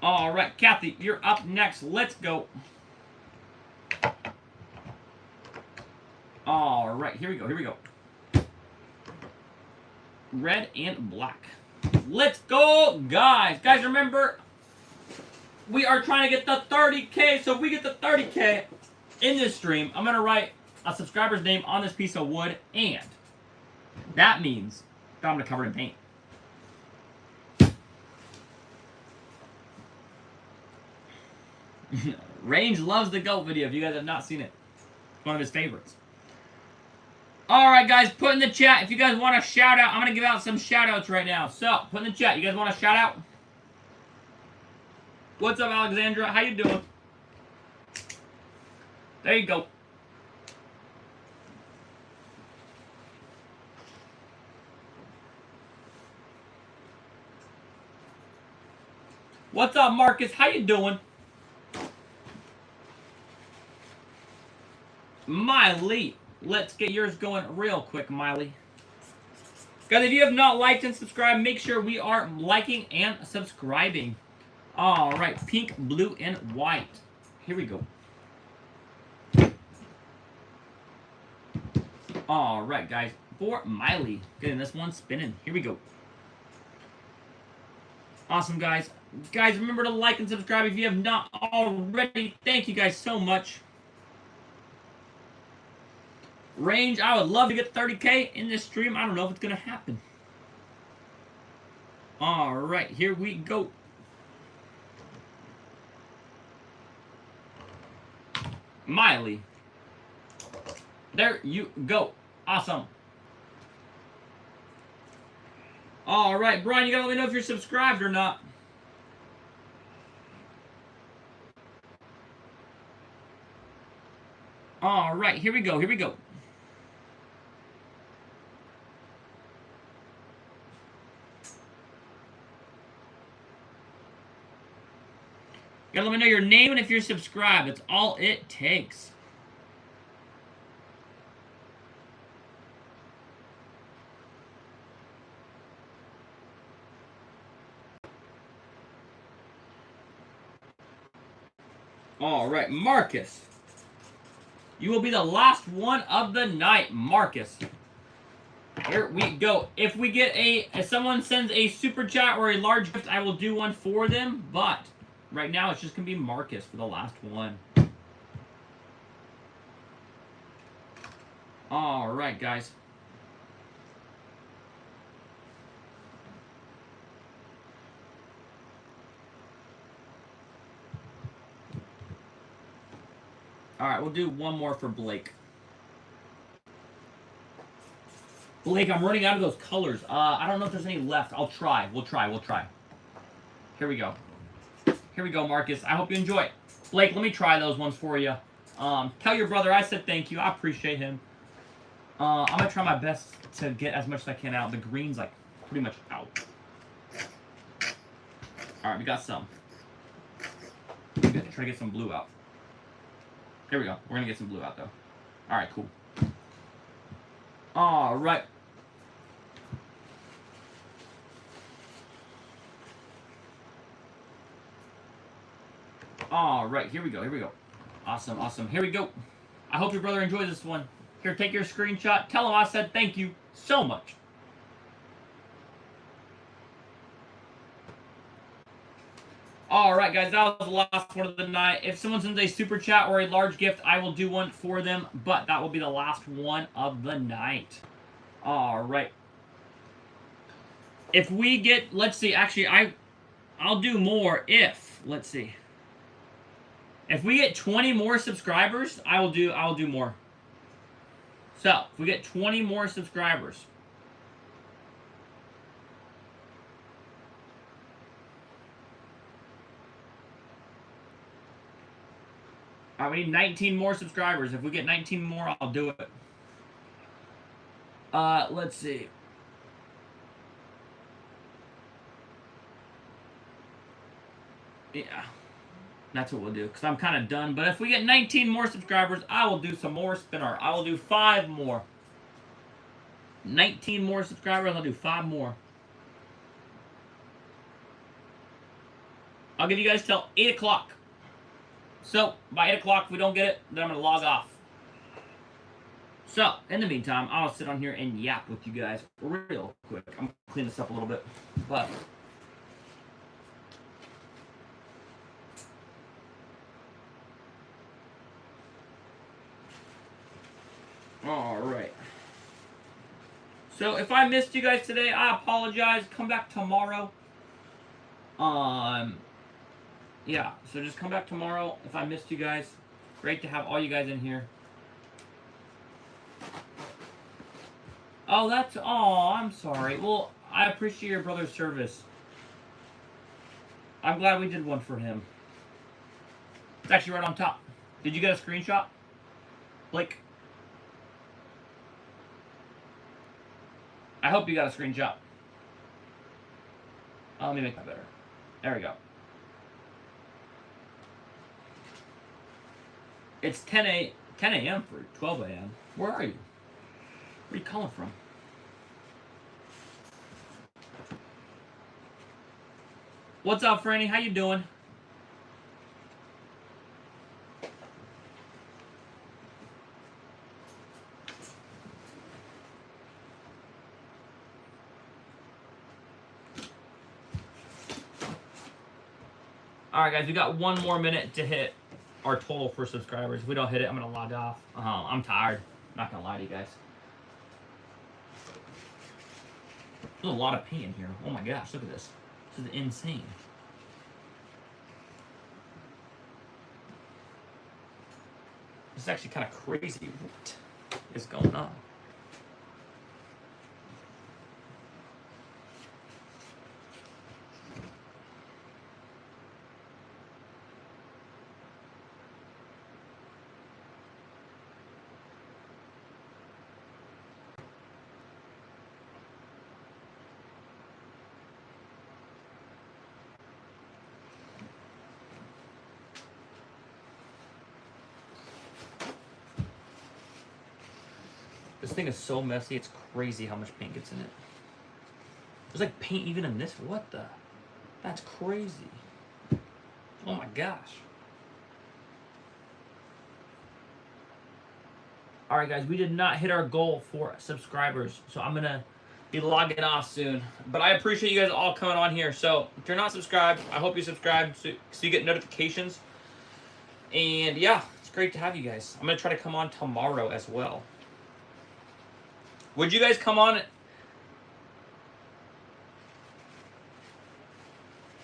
All right, Kathy, you're up next. Let's go. All right, here we go. Here we go. Red and black. Let's go, guys. Guys, remember, we are trying to get the 30K. So if we get the 30K in this stream, I'm going to write a subscriber's name on this piece of wood, and that means that I'm going to cover it in paint. Range loves the GOAT video if you guys have not seen it. It's one of his favorites. Alright guys, put in the chat if you guys want a shout out. I'm going to give out some shout outs right now. So, put in the chat. You guys want a shout out? What's up, Alexandra? How you doing? There you go. What's up, Marcus? How you doing? Miley. Let's get yours going real quick, Miley. Guys, if you have not liked and subscribed, make sure we are liking and subscribing. All right, pink, blue, and white. Here we go. All right, guys. For Miley, getting this one spinning. Here we go. Awesome, guys. Guys, remember to like and subscribe if you have not already. Thank you guys so much. Range, I would love to get 30K in this stream. I don't know if it's going to happen. All right, here we go. Miley. There you go. Awesome. All right, Brian, you got to let me know if you're subscribed or not. All right, here we go. Here we go. You gotta let me know your name and if you're subscribed. That's all it takes. All right, Marcus. You will be the last one of the night, Marcus. Here we go. If we get if someone sends a super chat or a large gift, I will do one for them. But right now, it's just gonna be Marcus for the last one. All right, guys. All right, we'll do one more for Blake. Blake, I'm running out of those colors. I don't know if there's any left. I'll try. We'll try. Here we go. Here we go, Marcus. I hope you enjoy it. Blake, let me try those ones for you. Tell your brother I said thank you. I appreciate him. I'm going to try my best to get as much as I can out. The green's, like, pretty much out. All right, we got some. We're going to try to get some blue out. Here we go. We're going to get some blue out, though. All right, cool. All right. All right, here we go. Here we go. Awesome, awesome. Here we go. I hope your brother enjoys this one. Here, take your screenshot. Tell him I said thank you so much. All right, guys, that was the last one of the night. If someone sends a super chat or a large gift, I will do one for them, but that will be the last one of the night. All right. If we get, let's see, actually, I'll do more if, let's see. If we get 20 more subscribers, I'll do more. So, if we get 20 more subscribers. All right, we need 19 more subscribers. If we get 19 more, I'll do it. Let's see. Yeah. That's what we'll do, because I'm kind of done. But if we get 19 more subscribers, I will do some more spin art. I will do 5 more. 19 more subscribers, I'll do 5 more. I'll give you guys till 8 o'clock. So, by 8 o'clock, if we don't get it, then I'm going to log off. So, in the meantime, I'll sit on here and yap with you guys real quick. I'm going to clean this up a little bit. But all right. So if I missed you guys today, I apologize. Come back tomorrow. Yeah, so just come back tomorrow if I missed you guys. Great to have all you guys in here. Oh, I'm sorry. Well, I appreciate your brother's service. I'm glad we did one for him. It's actually right on top. Did you get a screenshot? Blake? I hope you got a screenshot. Let me make that better. There we go. It's 10 a.m. for 12 a.m. Where are you? Where are you calling from? What's up, Franny? How you doing? All right, guys, we got 1 more minute to hit our total for subscribers. If we don't hit it, I'm gonna log off. I'm tired. Not gonna lie to you guys. There's a lot of paint in here. Oh my gosh, look at this. This is insane. This is actually kind of crazy. What is going on? This thing is so messy, it's crazy how much paint gets in it. There's like paint even in this. What the? That's crazy. Oh my gosh. Alright guys, we did not hit our goal for subscribers, so I'm gonna be logging off soon. But I appreciate you guys all coming on here. So if you're not subscribed, I hope you subscribe so you get notifications. And yeah, it's great to have you guys. I'm gonna try to come on tomorrow as well. Would you guys come on?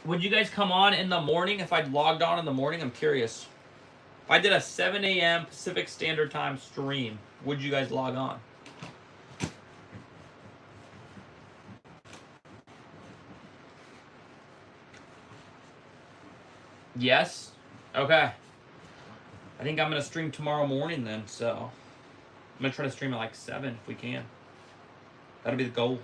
Would you guys come on in the morning if I logged on in the morning? I'm curious. If I did a 7 a.m. Pacific Standard Time stream, would you guys log on? Yes? Okay. I think I'm going to stream tomorrow morning then, so I'm going to try to stream at like 7 if we can. That'll be the goal.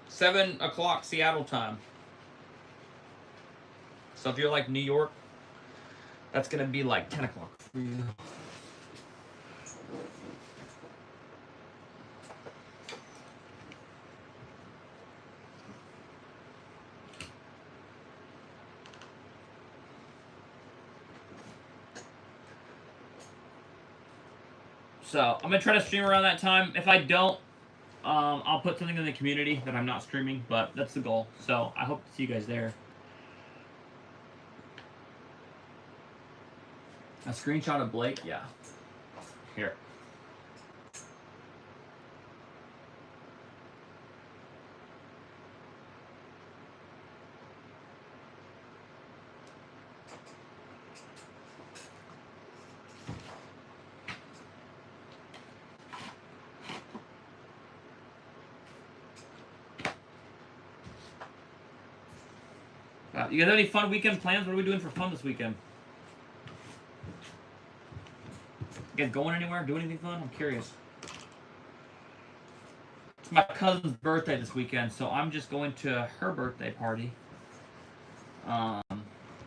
7 o'clock Seattle time. So if you're like New York, that's going to be like 10 o'clock for you. So I'm going to try to stream around that time. If I don't, I'll put something in the community that I'm not streaming, but that's the goal. So I hope to see you guys there. A screenshot of Blake? Yeah. Here. You guys have any fun weekend plans? What are we doing for fun this weekend? You guys going anywhere? Doing anything fun? I'm curious. It's my cousin's birthday this weekend, so I'm just going to her birthday party. I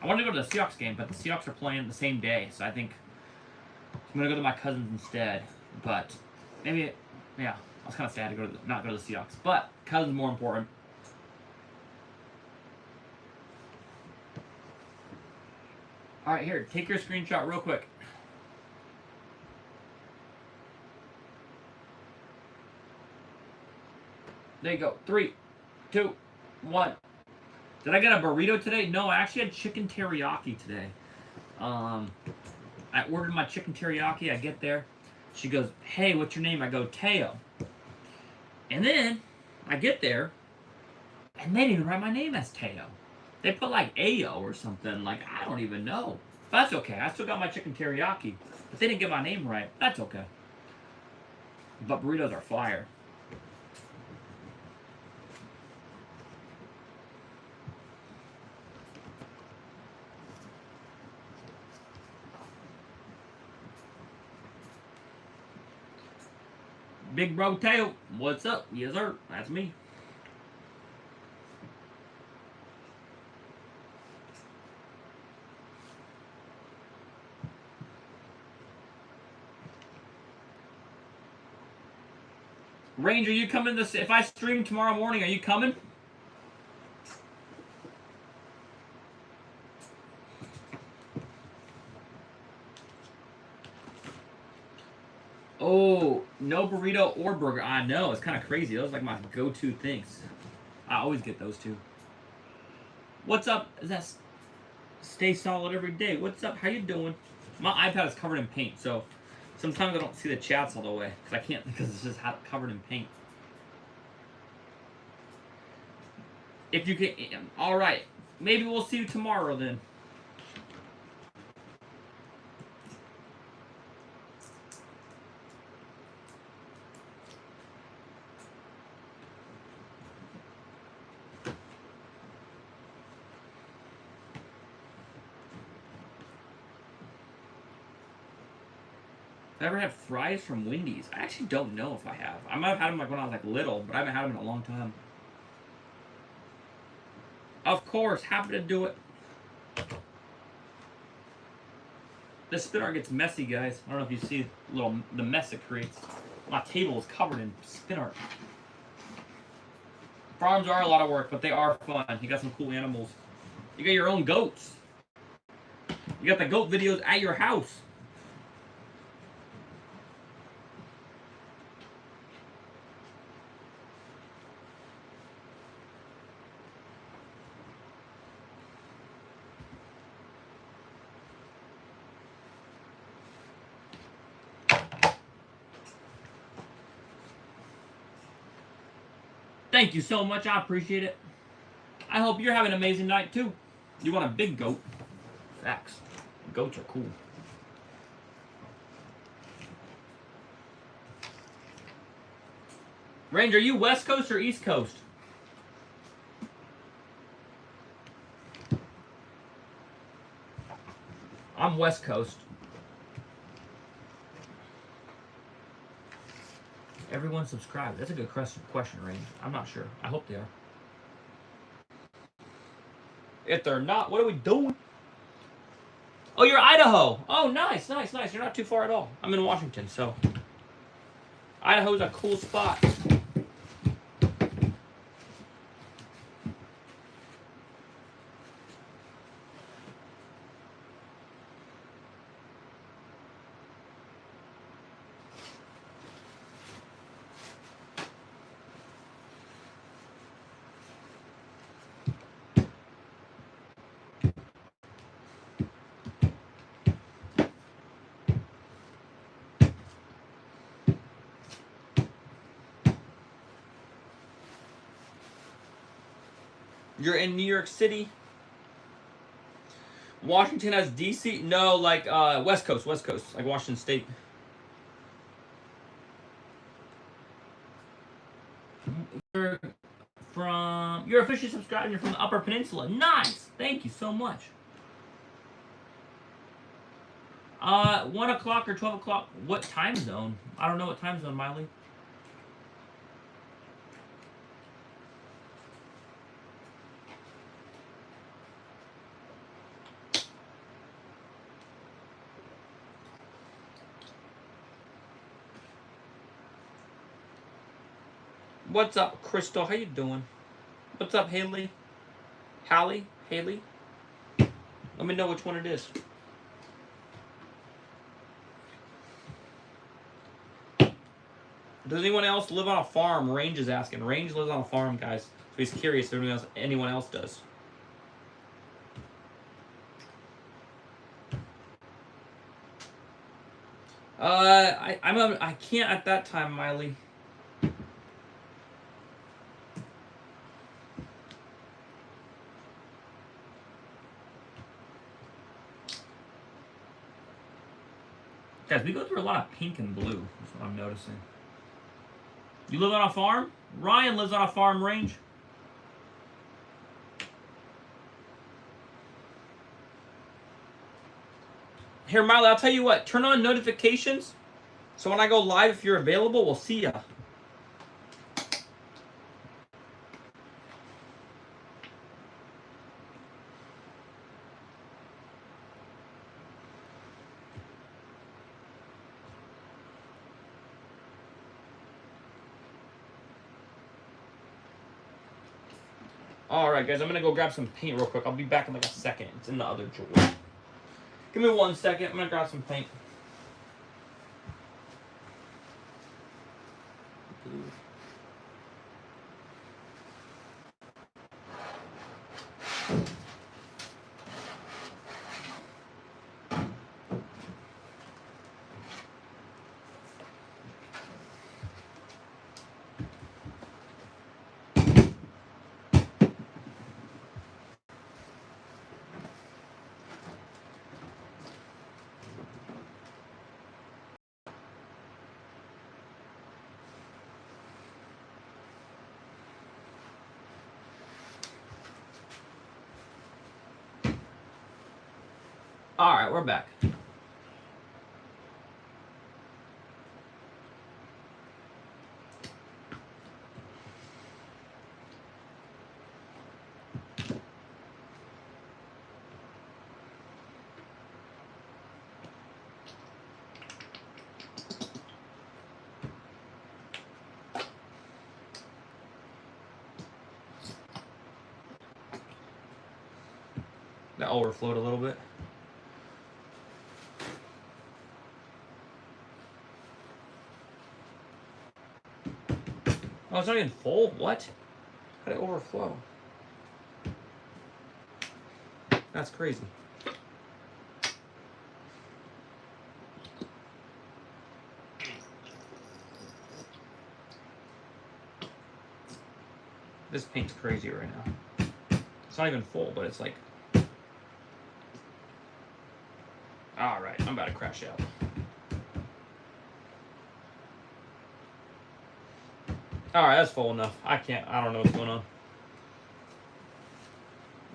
wanted to go to the Seahawks game, but the Seahawks are playing the same day, so I think I'm going to go to my cousin's instead. But maybe, yeah, I was kind of sad to not go to the Seahawks, but cousin's more important. All right, here, take your screenshot real quick. There you go. 3, 2, 1. Did I get a burrito today? No, I actually had chicken teriyaki today. I ordered my chicken teriyaki. I get there. She goes, hey, what's your name? I go, Teo. And then I get there, and they didn't even write my name as Teo. They put like Ayo or something. Like, I don't even know. But that's okay. I still got my chicken teriyaki. But they didn't get my name right. That's okay. But burritos are fire. Big Bro Teo, what's up? Yes, sir. That's me. Ranger, you coming this? If I stream tomorrow morning, are you coming? Oh, no burrito or burger. I know, it's kind of crazy. Those are like my go-to things. I always get those two. What's up? Is that stay solid every day? What's up? How you doing? My iPad is covered in paint, so sometimes I don't see the chats all the way because I can't because it's just covered in paint. If you can, all right. Maybe we'll see you tomorrow then. Have I ever had fries from Wendy's? I actually don't know if I have. I might have had them like when I was like little, but I haven't had them in a long time. Of course, happy to do it. The spin art gets messy, guys. I don't know if you see the mess it creates. My table is covered in spin art. Farms are a lot of work, but they are fun. You got some cool animals. You got your own goats. You got the goat videos at your house. Thank you so much. I appreciate it. I hope you're having an amazing night too. You want a big goat? Facts. Goats are cool. Ranger, are you West Coast or East Coast? I'm West Coast. Everyone subscribed. That's a good question, Range. I'm not sure. I hope they are. If they're not, what are we doing? Oh, you're Idaho. Oh, nice. You're not too far at all. I'm in Washington, so Idaho's a cool spot. You're in New York City. Washington has DC. No, like West Coast, like Washington State. You're officially subscribed. You're from the Upper Peninsula. Nice. Thank you so much. 1 o'clock or 12 o'clock. What time zone? I don't know what time zone, Miley. What's up, Crystal? How you doing? What's up, Haley? Hallie? Haley? Let me know which one it is. Does anyone else live on a farm? Range is asking. Range lives on a farm, guys. So he's curious if anyone else does. I can't at that time, Miley. Guys, we go through a lot of pink and blue. That's what I'm noticing. You live on a farm? Ryan lives on a farm, Range. Here, Miley, I'll tell you what. Turn on notifications. So when I go live, if you're available, we'll see ya. Alright, guys, I'm going to go grab some paint real quick. I'll be back in like a second. It's in the other drawer. Give me 1 second. I'm going to grab some paint. All right, we're back. That overflowed a little bit. Oh, it's not even full? What? How did it overflow? That's crazy. This paint's crazy right now. It's not even full, but it's like... Alright, I'm about to crash out. Alright, that's full enough. I don't know what's going on.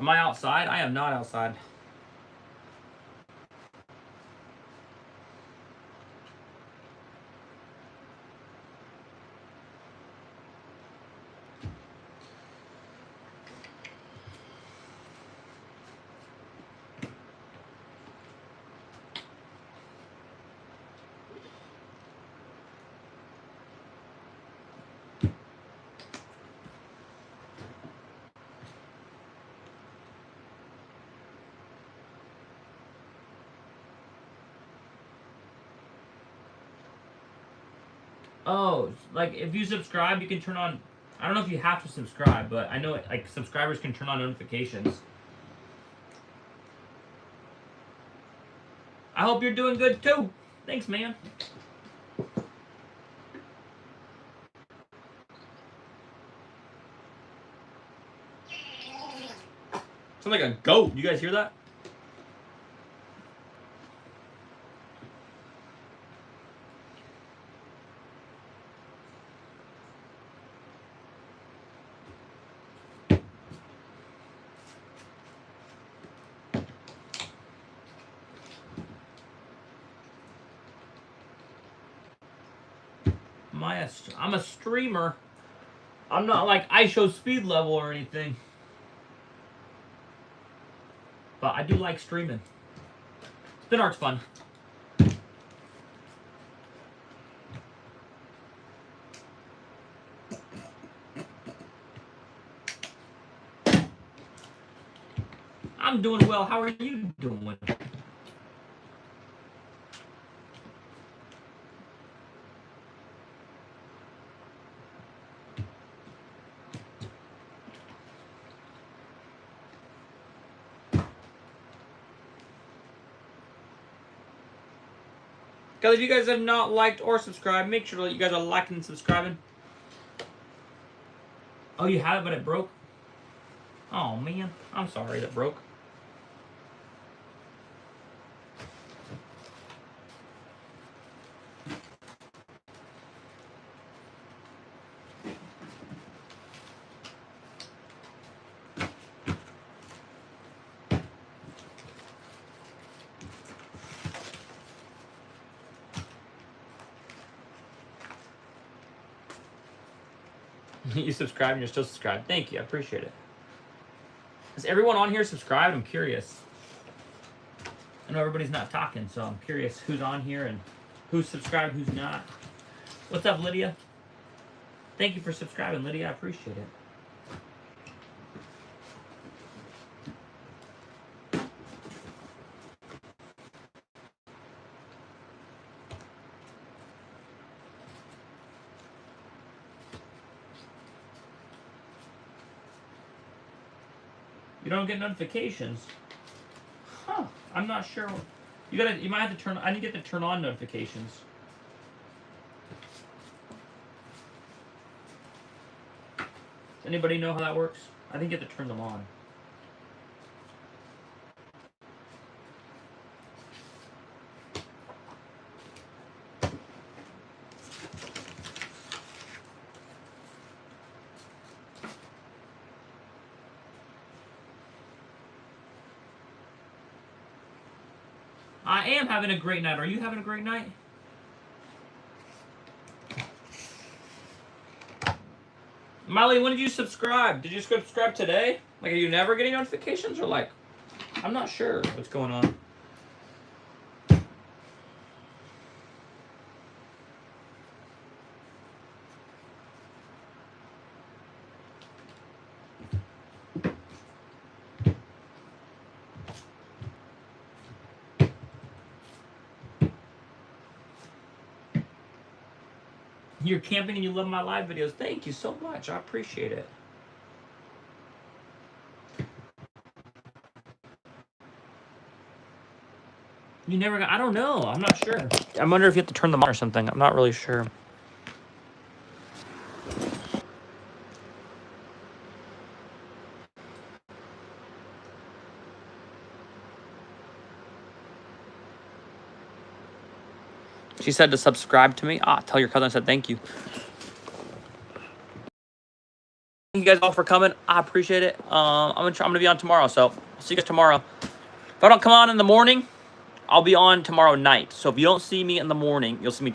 Am I outside? I am not outside. Oh, like if you subscribe, you can turn on... I don't know if you have to subscribe, but I know like subscribers can turn on notifications. I hope you're doing good too. Thanks, man. Sound like a goat. You guys hear that? I'm a streamer. I'm not like I show speed level or anything. But I do like streaming. Spin art's fun. I'm doing well. How are you doing? Guys, if you guys have not liked or subscribed, make sure that you guys are liking and subscribing. Oh, you have it, but it broke? Oh, man. I'm sorry that broke. You subscribe and you're still subscribed. Thank you. I appreciate it. Is everyone on here subscribed? I'm curious. I know everybody's not talking, so I'm curious who's on here and who's subscribed, who's not. What's up, Lydia? Thank you for subscribing, Lydia. I appreciate it. You don't get notifications. Huh. I'm not sure. You might have to turn. I need to get to turn on notifications. Does anybody know how that works? I think you have to turn them on. I am having a great night. Are you having a great night? Miley, when did you subscribe? Did you subscribe today? Like, are you never getting notifications, or like, I'm not sure what's going on. You're camping and you love my live videos. Thank you so much. I appreciate it. You never got, I don't know. I'm not sure. I wonder if you have to turn them on or something. I'm not really sure. She said to subscribe to me. Tell your cousin I said thank you. Thank you guys all for coming. I appreciate it. I'm gonna be on tomorrow, so I'll see you guys tomorrow. If I don't come on in the morning, I'll be on tomorrow night. So if you don't see me in the morning, you'll see me tomorrow.